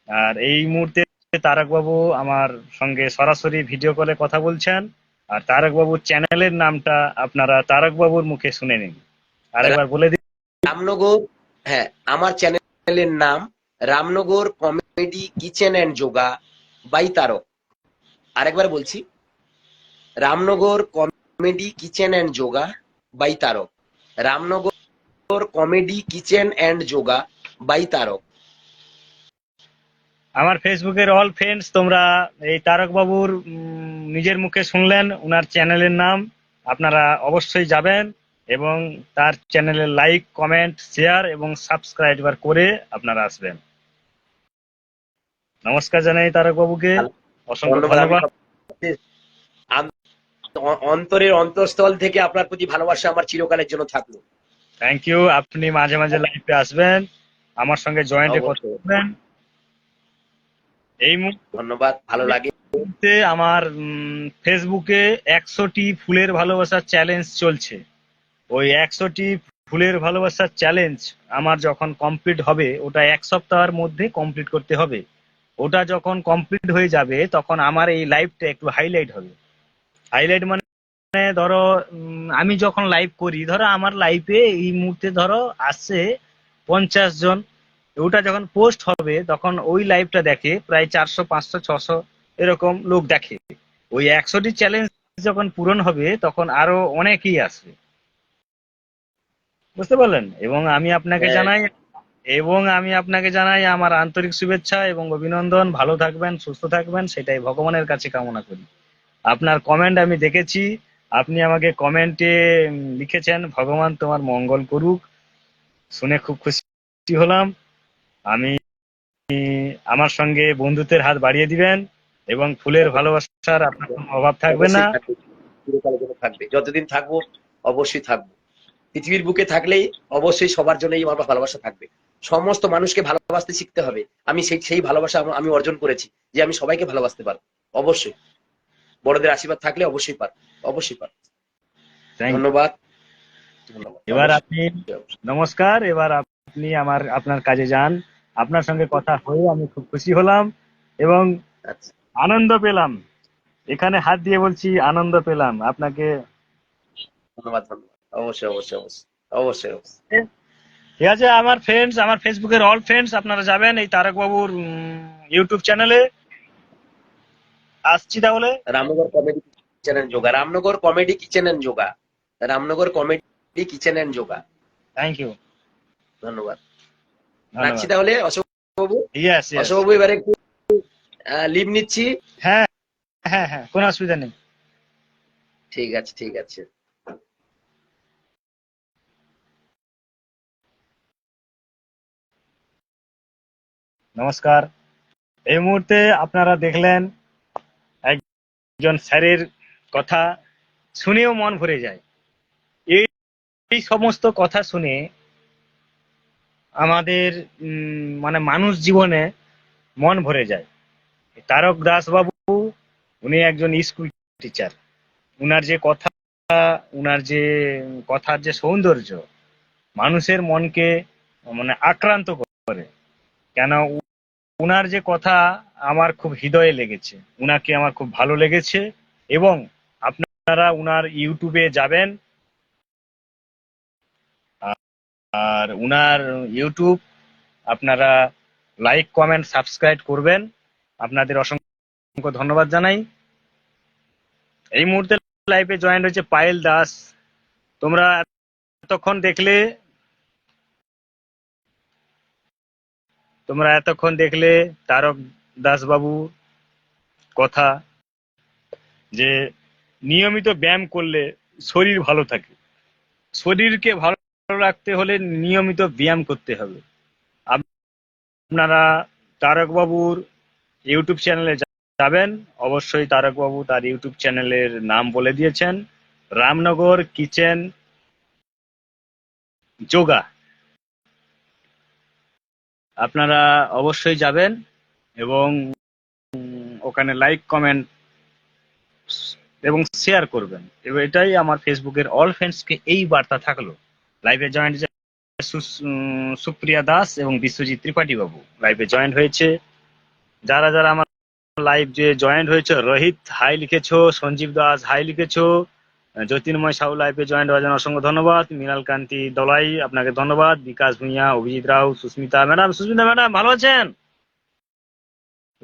আর এই মুহূর্তে তারক বাবু আমার সঙ্গে সরাসরি ভিডিও কলে কথা বলছেন। আর তারক বাবুর চ্যানেলের নামটা আপনারা তারক বাবুর মুখে শুনে নিন। আরেকবার বলে দিন। রামনগর, হ্যাঁ, আমার চ্যানেলের নাম Ramnagar comedy kitchen and yoga by Tarak. আরেকবার বলছি, Ramnagar comedy kitchen and yoga by Tarak. Ramnagar comedy kitchen and yoga by Tarak. আমার ফেসবুকের অল ফ্রেন্ডস, তোমরা এই তারক বাবুর নিজের মুখে শুনলেন উনার চ্যানেলের নাম। আপনারা অবশ্যই যাবেন এবং তার চ্যানেলে লাইক, কমেন্ট, শেয়ার এবং সাবস্ক্রাইবার করে আপনারা আসবেন। নমস্কার জানাই তারক বাবুকে, অসংখ্য ধন্যবাদ। আমি ধন্যবাদ। অন্তরের অন্তঃস্থল থেকে আপনার প্রতি ভালোবাসা আমার চিরকালের জন্য থাকলো। Thank you. আপনি মাঝে মাঝে লাইভে আসবেন, আমার সঙ্গে জয়েন্টে কথা অবশ্যই, বলবেন। এই ধন্যবাদ, ভালো লাগে। মুহূর্তে আমার ফেসবুকে 100টি ফুলের ভালোবাসার চ্যালেঞ্জ চলছে। ওই 100টি ফুলের ভালোবাসার চ্যালেঞ্জ আমার যখন কমপ্লিট হবে, ওটা 1 সপ্তাহের মধ্যে কমপ্লিট করতে হবে। ওটা যখন কমপ্লিট হয়ে যাবে তখন আমার এই লাইভটা একটু হাইলাইট হবে। হাইলাইট মানে ধরো আমি যখন লাইভ করি, ধরো আমার লাইভে এই মুহূর্তে ধরো আসছে 50 জন। ওটা যখন পোস্ট হবে তখন ওই লাইভটা দেখে প্রায় 400, 500, 600 এরকম লোক দেখে। ওই 100টি চ্যালেঞ্জ যখন পূরণ হবে তখন আরো অনেকেই আসবে, বুঝতে পারলেন? হ্যাঁ, এবং আমি আপনাকে জানাই আমার আন্তরিক শুভেচ্ছা এবং অভিনন্দন। ভালো থাকবেন, সুস্থ থাকবেন, সেটাই ভগবানের কাছে কামনা করি। আপনার কমেন্ট আমি দেখেছি, আপনি আমাকে কমেন্টে লিখেছেন ভগবান তোমার মঙ্গল করুক। শুনে খুব খুশি হলাম। আমি আমার সঙ্গে বন্ধুত্বের হাত বাড়িয়ে দিবেন এবং ফুলের ভালোবাসার আপনার কোনো অভাব থাকবে না। অবশ্যই থাকবে, চিরকালের জন্য থাকবে। যতদিন থাকবো অবশ্যই থাকবো। পৃথিবীর বুকে থাকলেই অবশ্যই সবার জন্যই আমার ভালোবাসা থাকবে। সমস্ত মানুষকে ভালোবাসতে শিখতে হবে। আমি সেই ভালোবাসা আমি অর্জন করেছি যে আমি সবাইকে ভালোবাসতে পারবো। অবশ্যই বড়দের আশীর্বাদ থাকলে অবশ্যই পারবো, অবশ্যই পারবো। Thank you. ধন্যবাদ, ধন্যবাদ, এবার অবশ্যই, আপনি, অবশ্যই। নমস্কার, এবার আপনি আপনার কাজে যান। আপনার সঙ্গে কথা হয়ে আমি খুব খুশি হলাম এবং আচ্ছা, আনন্দ পেলাম। এখানে হাত দিয়ে বলছি আনন্দ পেলাম আপনাকে। ধন্যবাদ, ধন্যবাদ, অবশ্যই, অবশ্যই, অবশ্যই, অবশ্যই, অবশ্যই। ঠিক আছে আমার ফ্রেন্ডস, আমার ফেসবুকের অল ফ্রেন্ডস, আপনারা যাবেন এই তারক বাবুর ইউটিউব চ্যানেলে। আসছি তাহলে। Ramnagar comedy kitchen and yoga, Ramnagar comedy kitchen and yoga, Ramnagar comedy kitchen and yoga. Thank you. ধন্যবাদ। রাখছি ধন্যবাদ। তাহলে অশোক বাবু। Yes, yes. অশোক বাবু, এবারে একটু লিভ নিচ্ছি। হ্যাঁ, হ্যাঁ, হ্যাঁ, কোনো অসুবিধা নেই। ঠিক আছে, ঠিক আছে। নমস্কার। এই মুহূর্তে আপনারা দেখলেন একজন স্যারের কথা, শুনেও মন ভরে যায়। এই এই সমস্ত কথা শুনে আমাদের মানে মানুষ জীবনে মন ভরে যায়। তারক দাস বাবু, উনি একজন স্কুল টিচার। উনার যে কথা, উনার যে কথার যে সৌন্দর্য মানুষের মনকে মানে আক্রান্ত করে। কেন, উনার যে কথা আমার খুব হৃদয়ে লেগেছে, উনাকে আমার খুব ভালো লেগেছে। এবং আপনারা উনার ইউটিউবে যাবেন আর উনার ইউটিউব আপনারা লাইক, কমেন্ট, সাবস্ক্রাইব করবেন। আপনাদের অসংখ্য ধন্যবাদ জানাই। এই মুহূর্তে লাইভে জয়েন হয়েছে পায়েল দাস। তোমরা এতক্ষণ দেখলে তোমরা এতক্ষণ দেখলে তারক দাস বাবু কথা, যে নিয়মিত ব্যায়াম করলে শরীর ভালো থাকে। শরীরকে ভালো রাখতে হলে নিয়মিত ব্যায়াম করতে হবে। আপনারা তারক বাবুর ইউটিউব চ্যানেলে যাবেন। অবশ্যই তারক বাবু তার ইউটিউব চ্যানেলের নাম বলে দিয়েছেন, রামনগর কিচেন যোগা। আপনারা অবশ্যই যাবেন এবং ওখানে লাইক, কমেন্ট এবং শেয়ার করবেন। এবং এটাই আমার ফেসবুকের অল ফ্রেন্ডসকে এই বার্তা থাকলো। লাইভে জয়েন্ট সুপ্রিয়া দাস এবং বিশ্বজিৎ ত্রিপাঠী বাবু লাইভে জয়েন্ট হয়েছে। যারা যারা আমার লাইভ যে জয়েন্ট হয়েছে, রোহিত হাই লিখেছো, সঞ্জীব দাস হাই লিখেছো, জ্যোতির্ময় সাউ লাইভে জয়েন্ট হওয়ার জন্য অসংখ্য ধন্যবাদ। মৃণাল কান্তি দলাই আপনাকে ধন্যবাদ। বিকাশ ভূঁইয়া, অভিজিৎ রাও, সুস্মিতা ম্যাডাম, সুস্মিতা ম্যাডাম ভালো আছেন?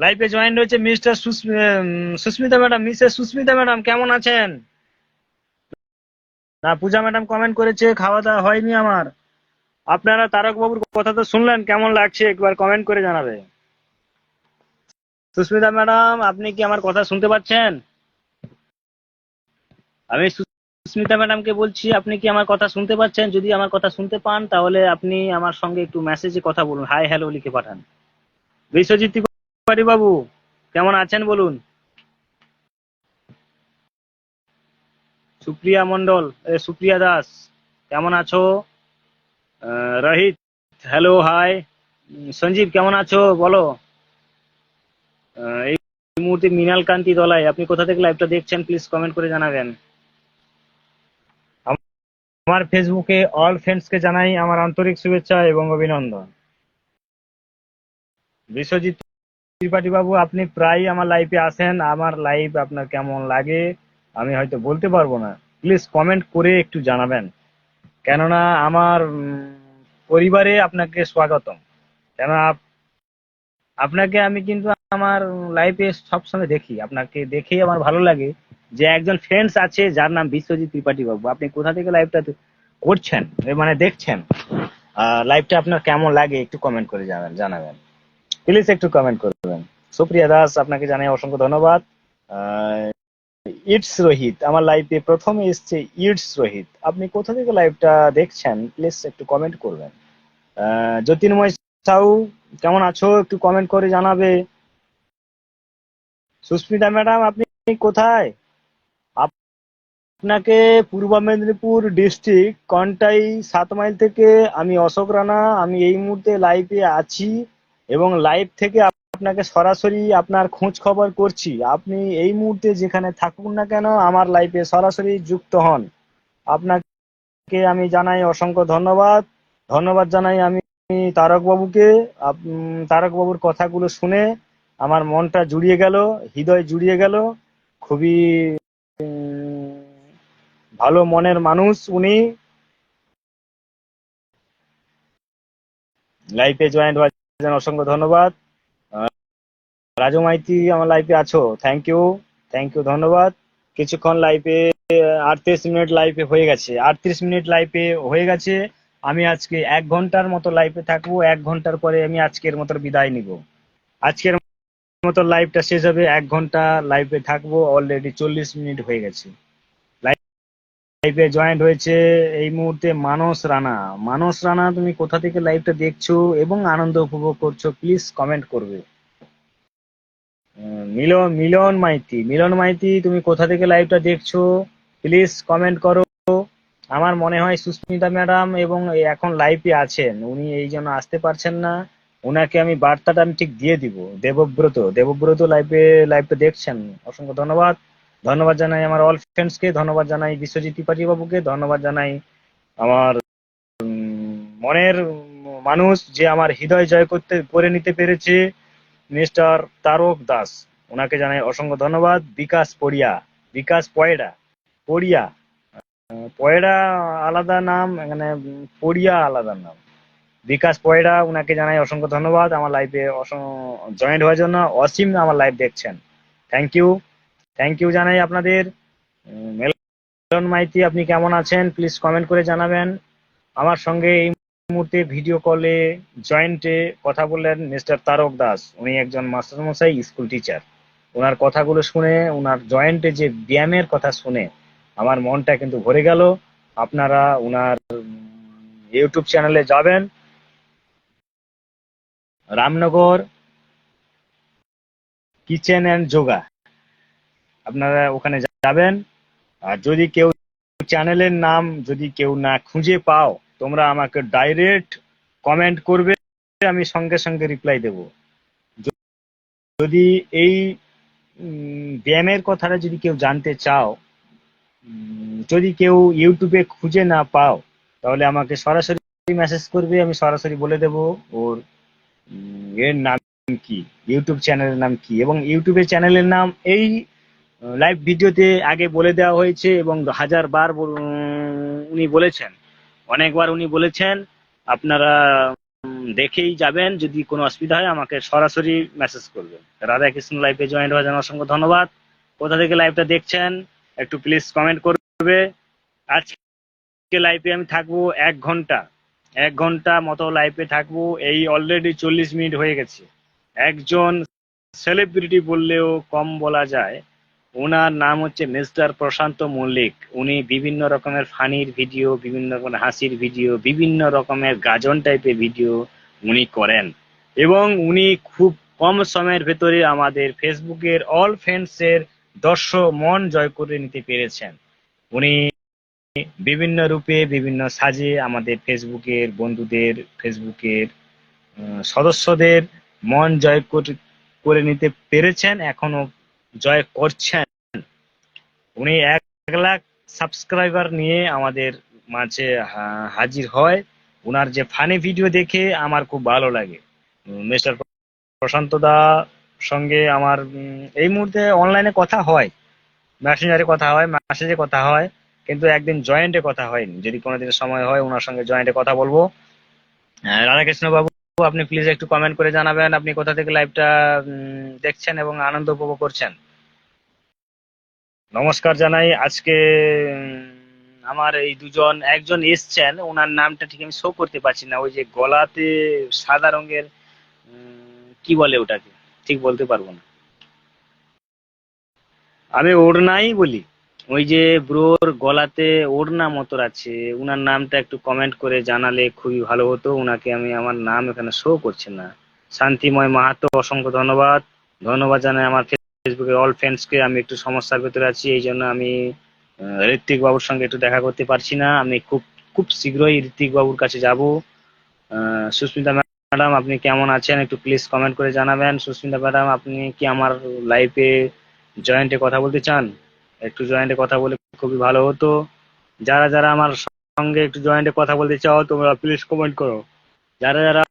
লাইভে জয়েন্ট হয়েছে mister Susmita madam, Mrs Susmita madam কেমন আছেন? না, পূজা ম্যাডাম কমেন্ট করেছে খাওয়া দাওয়া হয়নি আমার। আপনারা তারক বাবুর কথা তো শুনলেন, কেমন লাগছে একবার কমেন্ট করে জানাবে। সুস্মিতা ম্যাডাম আপনি কি আমার কথা শুনতে পাচ্ছেন? আমি সুস্মিতা ম্যাডামকে বলছি, আপনি কি আমার কথা শুনতে পাচ্ছেন? যদি আমার কথা শুনতে পান তাহলে আপনি আমার সঙ্গে একটু মেসেজে কথা বলুন, হাই হ্যালো লিখে পাঠান। বিশ্বজিৎ ত্রিপাঠী বাবু কেমন আছেন বলুন। সুপ্রিয়া মন্ডল, সুপ্রিয়া দাস কেমন আছো? Rohit hello hi. সঞ্জীব কেমন আছো বলো। এই মুহূর্তে মৃণাল কান্তি দলাই আপনি কোথা থেকে লাইভটা দেখছেন প্লিজ কমেন্ট করে জানাবেন। আমার ফেসবুকে অল ফ্রেন্ডসকে জানাই আমার আন্তরিক শুভেচ্ছা এবং অভিনন্দন। বিশ্বজিৎ ত্রিপাঠী বাবু আপনি প্রায় আমার লাইভে আসেন, আমার লাইভ আপনার কেমন লাগে আমি হয়তো বলতে পারবো না, প্লিজ কমেন্ট করে একটু জানাবেন। কেননা আমার পরিবারে আপনাকে স্বাগতম। কেন আপনাকে আমি কিন্তু আমার লাইফে সবসময় দেখি, আপনাকে দেখেই আমার ভালো লাগে যে একজন ফ্রেন্ডস আছে যার নাম বিশ্বজিৎ ত্রিপাঠী বাবু। আপনি কোথা থেকে লাইভটা করছেন মানে দেখছেন, লাইভটা আপনার কেমন লাগে একটু কমেন্ট করে জানাবেন, প্লিজ একটু কমেন্ট করবেন। সুপ্রিয়া দাস আপনাকে জানাই অসংখ্য ধন্যবাদ। ইটস রোহিত আমার লাইভে প্রথমে এসছে, ইটস রোহিত আপনি কোথা থেকে লাইভটা দেখছেন প্লিজ একটু কমেন্ট করবেন। জ্যোতির্ময় সাউ কেমন আছো একটু কমেন্ট করে জানাবে। সুস্মিতা ম্যাডাম আপনি কোথায়? আপনাকে পূর্ব মেদিনীপুর ডিস্ট্রিক্ট কন্টাই 7 মাইল থেকে আমি অশোক রানা, আমি এই মুহূর্তে লাইভে আছি এবং লাইভ থেকে আপনাকে সরাসরি আপনার খোঁজ খবর করছি। আপনি এই মুহূর্তে যেখানে থাকুন না কেন আমার লাইভে সরাসরি যুক্ত হন। আপনাকে আমি জানাই অসংখ্য ধন্যবাদ। ধন্যবাদ জানাই আমি তারক বাবুকে। তারক বাবুর কথাগুলো শুনে আমার মনটা জুড়িয়ে গেল, হৃদয় জুড়িয়ে গেল। খুবই ভালো মনের মানুষ উনি। লাইফে জয়েন্ট হওয়ার জন্য অসংখ্য ধন্যবাদ। রাজু মাইতি আমার লাইফে আছো, থ্যাংক ইউ, থ্যাংক ইউ, ধন্যবাদ। কিছুক্ষণ লাইফে 38 মিনিট লাইফে হয়ে গেছে, 38 মিনিট লাইফে হয়ে গেছে। আমি আজকে 1 ঘন্টার মতো লাইফে থাকবো, 1 ঘন্টার পরে আমি আজকের মতো বিদায় নিব। আজকের মতো লাইভটা শেষ হবে, 1 ঘন্টা লাইভে থাকবো, অলরেডি 40 মিনিট হয়ে গেছে। লাইভে জয়েন্ট হয়েছে এই মুহূর্তে মানস রানা। মানস রানা তুমি কোথা থেকে লাইভটা দেখছো এবং আনন্দ উপভোগ করছো প্লিজ কমেন্ট করবে। মিলন মাইতি, মিলন মাইতি তুমি কোথা থেকে লাইভটা দেখছো প্লিজ কমেন্ট করো। আমার মনে হয় সুস্মিতা ম্যাডাম এবং এখন লাইভে আছেন, উনি এই জন্য আসতে পারছেন না। ওনাকে আমি বার্তাটা আমি ঠিক দিয়ে দিব। দেবব্রত, দেবব্রত লাইভটা দেখছেন, অসংখ্য ধন্যবাদ। ধন্যবাদ জানাই আমার অল ফ্রেন্ডসকে, ধন্যবাদ জানাই বিশ্বজিৎ ত্রিপাঠী বাবুকে, ধন্যবাদ জানাই আমার মনের মানুষ যে আমার হৃদয় জয় করে নিতে পেরেছে মিস্টার তারক দাস, ওনাকে জানাই অসংখ্য ধন্যবাদ। বিকাশ পড়িয়া, বিকাশ পয়ডা, পড়িয়া, পয়ডা আলাদা নাম, এখানে পড়িয়া আলাদা নাম। বিকাশ পয়ডা ওনাকে জানাই অসংখ্য ধন্যবাদ আমার লাইভে জয়েন্ট হওয়ার জন্য। অসীম আমার লাইভ দেখছেন, থ্যাংক ইউ, থ্যাংক ইউ জানাই আপনাদের। মিলন মাইতি আপনি কেমন আছেন প্লিজ কমেন্ট করে জানাবেন। আমার সঙ্গে এই মুহূর্তে ভিডিও কলে জয়েন্টে কথা বললেন মিস্টার তারক দাস, উনি একজন মাস্টারমশাই, স্কুল টিচার। ওনার কথাগুলো শুনে, ওনার জয়েন্টে যে ব্যায়ামের কথা শুনে আমার মনটা কিন্তু ভরে গেল। আপনারা ওনার ইউটিউব চ্যানেলে যাবেন, রামনগর কিচেন অ্যান্ড যোগা, আপনারা ওখানে যাবেন। আর যদি কেউ চ্যানেলের নাম যদি কেউ না খুঁজে পাও তোমরা আমাকে ডাইরেক্ট কমেন্ট করবে, আমি সঙ্গে সঙ্গে রিপ্লাই দেব। যদি এই ব্যায়ামের কথাটা যদি কেউ জানতে চাও, যদি কেউ ইউটিউবে খুঁজে না পাও, তাহলে আমাকে সরাসরি মেসেজ করবে, আমি সরাসরি বলে দেব ওর এর নাম কি, ইউটিউব চ্যানেলের নাম কি। এবং ইউটিউবের চ্যানেলের নাম এই লাইভ ভিডিওতে আগে বলে দেওয়া হয়েছে, এবং হাজার বার উনি বলেছেন, অনেকবার উনি বলেছেন। আপনারা দেখেই যাবেন, যদি কোনো অসুবিধা হয় আমাকে সরাসরি মেসেজ করবেন। রাধা কৃষ্ণ লাইভে জয়েন হওয়ার জন্য অসংখ্য ধন্যবাদ। কোথা থেকে লাইভটা দেখছেন একটু প্লিজ কমেন্ট করবে। আজকে লাইভে আমি থাকবো 1 ঘন্টা, 1 ঘন্টা মতো লাইভে থাকবো। এই অলরেডি 40 মিনিট হয়ে গেছে। একজন সেলিব্রিটি বললেও কম বলা যায়। ওনার নাম হচ্ছে মিস্টার প্রশান্ত মল্লিক। উনি বিভিন্ন রকমের ফানির ভিডিও, বিভিন্ন রকমের হাসির ভিডিও, বিভিন্ন রকমের গাজন টাইপের ভিডিও উনি করেন। এবং উনি খুব কম সময়ের ভেতরে আমাদের ফেসবুকের অল ফ্রেন্ডসের দর্শক মন জয় করে নিতে পেরেছেন। উনি বিভিন্ন রূপে, বিভিন্ন সাজে আমাদের ফেসবুকের বন্ধুদের, ফেসবুকের সদস্যদের মন জয় করে নিতে পেরেছেন, এখনো জয় করছেন। উনি 1 লাখ সাবস্ক্রাইবার নিয়ে আমাদের মাঝে হাজির হয়। উনার যে ফানি ভিডিও দেখে আমার খুব ভালো লাগে। মিস্টার প্রশান্ত দা সঙ্গে আমার এই মুহূর্তে অনলাইনে কথা হয়, মেসেঞ্জারে কথা হয়, মেসেজে কথা হয়, কিন্তু একদিন জয়েন্টে কথা হয়নি। যদি কোনোদিন সময় হয় ওনার সঙ্গে জয়েন্টে কথা বলবো। রাধাকৃষ্ণ বাবু, আপনি প্লিজ একটু কমেন্ট করে জানাবেন আপনি কোথা থেকে লাইভটা দেখছেন এবং আনন্দ উপভোগ করছেন। নমস্কার জানাই। আজকে আমার এই দুজন, একজন এসছেন, ওনার নামটা ঠিক আমি শো করতে পারছি না। ওই যে গলাতে সাদা রঙের কি বলে ওটাকে, ঠিক বলতে পারবো না। আমি ওড়নাই বলি। ওই যে ব্রোর গলাতে ওড়না মতো আছে, উনার নামটা একটু কমেন্ট করে জানালে খুবই ভালো হতো। উনাকে আমি, আমার নাম এখানে শো করছে না। শান্তিময় মাহাতো, অসংখ্য ধন্যবাদ। ধন্যবাদ জানাই আমার ফেসবুকের অল ফ্রেন্ডসকে। আমি একটু সমস্যার ভেতরে আছি, এই জন্য আমি ঋত্বিক বাবুর সঙ্গে একটু দেখা করতে পারছি না। আমি খুব খুব শীঘ্রই ঋত্বিক বাবুর কাছে যাব। সুস্মিতা ম্যাডাম, আপনি কেমন আছেন একটু প্লিজ কমেন্ট করে জানাবেন। সুস্মিতা ম্যাডাম, আপনি কি আমার লাইফে জয়েন্টে কথা বলতে চান? একটু জয়েন্টে কথা বলে খুবই ভালো হতো। যারা যারা আমার সঙ্গে একটু জয়েন্টে কথা বলতে চাও তোমরা প্লিজ কমেন্ট করো। যারা যারা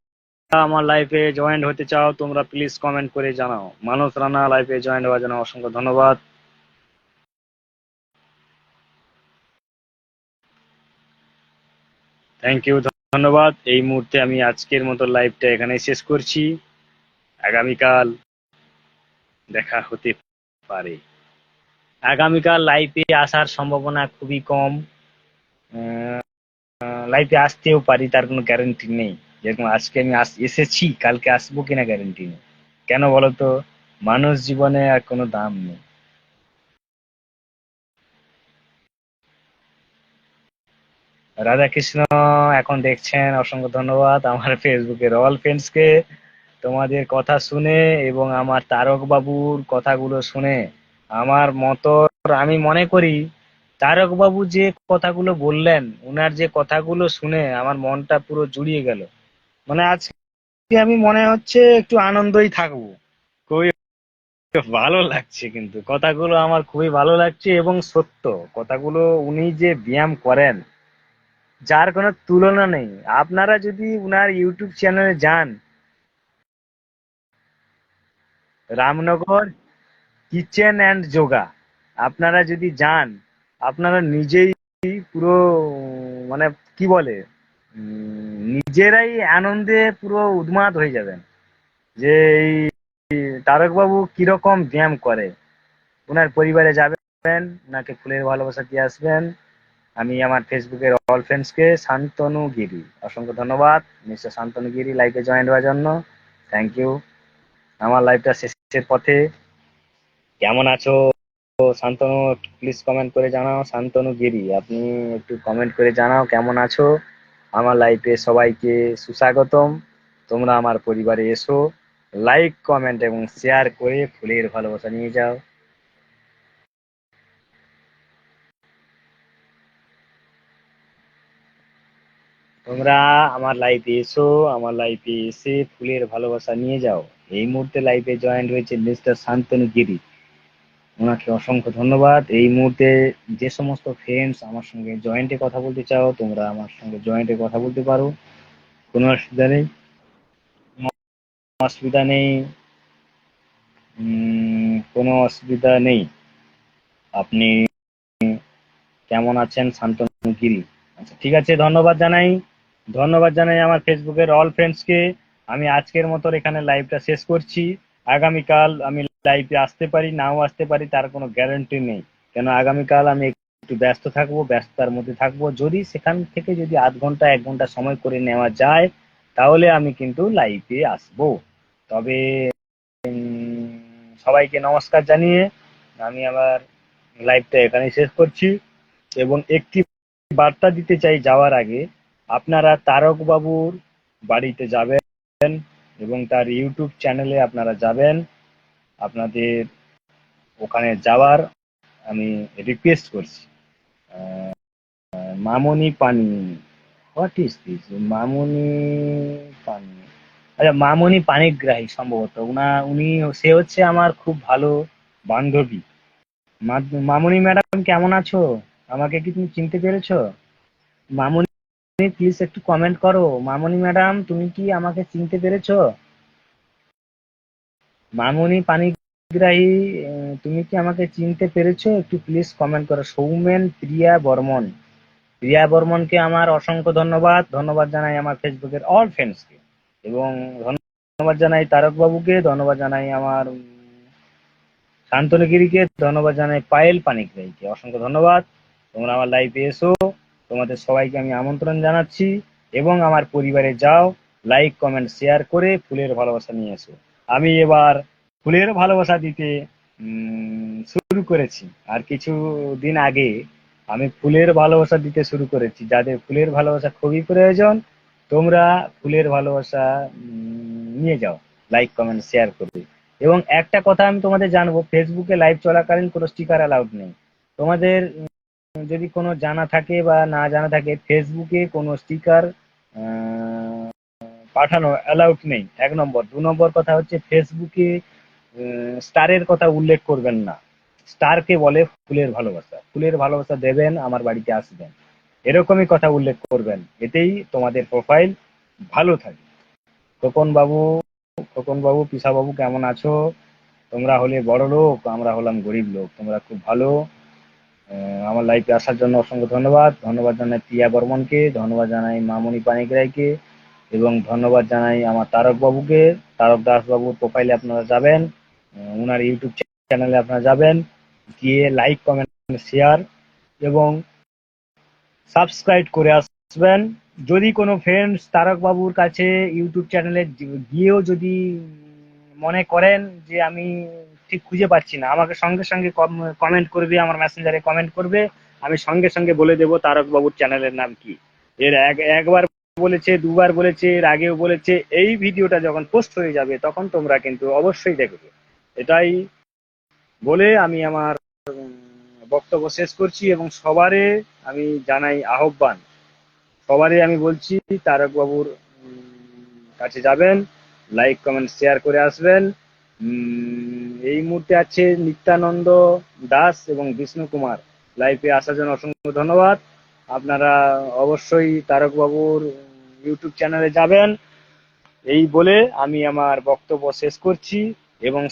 আমার লাইফে জয়েন্ট হতে চাও তোমরা প্লিজ কমেন্ট করে জানাও। মানস রানা লাইফে জয়েন্ট হওয়ার জন্য অসংখ্য ধন্যবাদ। থ্যাংক ইউ, ধন্যবাদ। এই মুহূর্তে আমি আজকের মতো লাইভটা এখানেই শেষ করছি। আগামীকাল দেখা হতে পারে। আগামীকাল লাইভে আসার সম্ভাবনা খুবই কম। লাইভে আসতেও পারি, তার কোনো গ্যারান্টি নেই। যেরকম আজকে আমি এসেছি, কালকে আসবো কিনা গ্যারান্টি নেই। কেন বলতো? মানুষ জীবনে আর কোনো দাম নেই। রাধাকৃষ্ণ এখন দেখছেন, অসংখ্য ধন্যবাদ আমার ফেসবুকের অল ফ্রেন্ডসকে। তোমাদের কথা শুনে এবং আমার তারক বাবুর কথাগুলো শুনে আমার মতো, আমি মনে করি তারক বাবু যে কথাগুলো বললেন, উনার যে কথাগুলো শুনে আমার মনটা পুরো জুড়িয়ে গেল। মানে আজকে আমি মনে হচ্ছে একটু আনন্দই থাকবো। খুবই ভালো লাগছে, কিন্তু কথাগুলো আমার খুবই ভালো লাগছে এবং সত্য কথাগুলো। উনি যে ব্যায়াম করেন যার কোনো তুলনা নেই। আপনারা যদি উনার ইউটিউব চ্যানেলে যান, রামনগর কিচেন অ্যান্ড যোগা, আপনারা যদি যান, আপনারা নিজেই পুরো মানে কি বলে, নিজেরাই আনন্দে পুরো উন্মাদ হয়ে যাবেন যে এই তারকবাবু কিরকম ব্যায়াম করে। ওনার পরিবারে যাবেন, ওনাকে ফুলের ভালোবাসা দিয়ে আসবেন। আমি আমার ফেসবুকের অল ফ্রেন্ডসকে শান্তনু গিরি অসংখ্য ধন্যবাদ। মিস্টার শান্তনু গিরি লাইভে জয়েন হওয়ার জন্য থ্যাংক ইউ। আমার লাইভটা শেষের পথে। কেমন আছো শান্তনু? প্লিজ কমেন্ট করে জানাও। শান্তনু গিরি, আপনি একটু কমেন্ট করে জানাও কেমন আছো। আমার লাইফে সবাইকে সুস্বাগতম। তোমরা আমার পরিবারে এসো, লাইক কমেন্ট এবং শেয়ার করে ফুলের ভালোবাসা নিয়ে যাও। তোমরা আমার লাইফে এসো, আমার লাইফে এসে ফুলের ভালোবাসা নিয়ে যাও। এই মুহূর্তে লাইফে জয়েন্ট হয়েছে মিস্টার শান্তনু গিরি। ওনাকে অসংখ্য ধন্যবাদ। এই মুহূর্তে যে সমস্ত ফ্রেন্ডস আমার সঙ্গে জয়েন্টে কথা বলতে চাও, তোমরা আমার সঙ্গে জয়েন্টে কথা বলতে পারো, কোনো অসুবিধা নেই। অসুবিধা নেই, কোনো অসুবিধা নেই। আপনি কেমন আছেন শান্তনু গিরি? আচ্ছা ঠিক আছে, ধন্যবাদ জানাই। ধন্যবাদ জানাই আমার ফেসবুকের অল ফ্রেন্ডসকে। আমি আজকের মতো এখানে লাইভটা শেষ করছি। আগামীকাল আমি লাইভে আসতে পারি, নাও আসতে পারি, তার কোনো গ্যারান্টি নেই। কেন আগামীকাল আমি একটু ব্যস্ত থাকবো, ব্যস্ততার মধ্যে থাকবো। যদি সেখান থেকে যদি আধ ঘন্টা 1 ঘন্টা সময় করে নেওয়া যায়, তাহলে আমি কিন্তু লাইভে আসবো। তবে সবাইকে নমস্কার জানিয়ে আমি আমার লাইভটা এখানে শেষ করছি। এবং একটি বার্তা দিতে চাই যাওয়ার আগে, আপনারা তারক বাবুর বাড়িতে যাবেন এবং তার ইউটিউব চ্যানেলে আপনারা যাবেন। আপনাদের ওখানে যাওয়ার আমি রিকোয়েস্ট করছি। মামনি পানি, হোয়াট ইজ দিস? মামনি পানি, আচ্ছা মামনি পানিগ্রাহী সম্ভবত উনি, সে হচ্ছে আমার খুব ভালো বান্ধবী। মামনি ম্যাডাম কেমন আছো? আমাকে কি তুমি চিনতে পেরেছো? মামনি, প্লিজ একটু কমেন্ট করো। মামনি ম্যাডাম তুমি কি আমাকে চিনতে পেরেছো? মামনি পানিগ্রাহী, তুমি কি আমাকে চিনতে পেরেছো? একটু প্লিজ কমেন্ট করো। সৌমেন প্রিয়া বর্মন, প্রিয়া বর্মনকে আমার অসংখ্য ধন্যবাদ। ধন্যবাদ জানাই আমার ফেসবুকের অল ফ্রেন্ডসকে, এবং ধন্যবাদ জানাই তারক বাবুকে, ধন্যবাদ জানাই আমার শান্তনুগিরিকে, ধন্যবাদ জানাই পায়েল পানিগ্রাহীকে। অসংখ্য ধন্যবাদ। তোমরা আমার লাইভে এসো, তোমাদের সবাইকে আমি আমন্ত্রণ জানাচ্ছি। এবং আমার পরিবারে যাও, লাইক কমেন্ট শেয়ার করে ফুলের ভালোবাসা নিয়ে এসো। আমি এবার ফুলের ভালোবাসা দিতে শুরু করেছি। আর কিছু দিন আগে আমি ফুলের ভালোবাসা দিতে শুরু করেছি। যাদের ফুলের ভালোবাসা খুবই প্রয়োজন, তোমরা ফুলের ভালোবাসা নিয়ে যাও, লাইক কমেন্ট শেয়ার করবে। এবং একটা কথা আমি তোমাদের জানবো, ফেসবুকে লাইভ চলাকালীন কোনো স্টিকার অ্যালাউড নেই। তোমাদের যদি কোনো জানা থাকে বা না জানা থাকে, ফেসবুকে কোনো স্টিকার পাঠানো অ্যালাউড নেই, 1 নম্বর। 2 নম্বর কথা হচ্ছে, ফেসবুকে স্টারের কথা উল্লেখ করবেন না। স্টারকে বলে ফুলের ভালোবাসা। ফুলের ভালোবাসা দেবেন, আমার বাড়িতে আসবেন, এরকমই কথা উল্লেখ করবেন। এতেই তোমাদের প্রোফাইল ভালো থাকে। খোকন বাবু, খোকন বাবু, পিসা বাবু কেমন আছো? তোমরা হলে বড় লোক, আমরা হলাম গরিব লোক। তোমরা খুব ভালো। আমার লাইফে আসার জন্য অসংখ্য ধন্যবাদ। ধন্যবাদ জানাই প্রিয়া বর্মনকে, ধন্যবাদ জানাই মামনি পানিগ্রাহীকে, এবং ধন্যবাদ জানাই আমার তারক বাবুকে। তারক দাস বাবুর প্রোফাইলে আপনারা যাবেন, ওনার ইউটিউব চ্যানেলে আপনারা যাবেন, গিয়ে লাইক কমেন্ট শেয়ার এবং সাবস্ক্রাইব করে আসবেন। যদি কোনো ফ্রেন্ডস তারক বাবুর কাছে ইউটিউব চ্যানেলে গিয়েও যদি মনে করেন যে আমি ঠিক খুঁজে পাচ্ছি না, আমাকে সঙ্গে সঙ্গে কমেন্ট করবে, আমার মেসেঞ্জারে কমেন্ট করবে। আমি সঙ্গে সঙ্গে বলে দেবো তারক বাবুর চ্যানেলের নাম কি। এর একবার বলেছে, দুবার বলেছে, এর আগেও বলেছে। এই ভিডিওটা যখন পোস্ট হয়ে যাবে তখন তোমরা কিন্তু অবশ্যই দেখবে। এটাই বলে আমি আমার বক্তব্য শেষ করছি। এবং সবারে আমি জানাই আহ্বান, সবারই আমি বলছি তারক বাবুর কাছে যাবেন, লাইক কমেন্ট শেয়ার করে আসবেন। এই মুহূর্তে আছে নিত্যানন্দ দাস এবং বিষ্ণু কুমার। লাইভে আসার জন্য অসংখ্য ধন্যবাদ। আপনারা অবশ্যই তারক বাবুর ইউটিউব চ্যানেলে যাবেন। এই বলে আমি আমার বক্তব্য শেষ করছি, এবং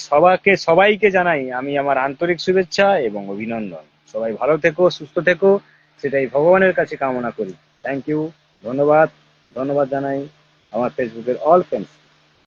সবাইকে জানাই আমি আমার আন্তরিক শুভেচ্ছা এবং অভিনন্দন। সবাই ভালো থেকো, সুস্থ থেকো, সেটাই ভগবানের কাছে কামনা করি। থ্যাংক ইউ, ধন্যবাদ। ধন্যবাদ জানাই আমার ফেসবুকের অল ফ্রেন্ডস।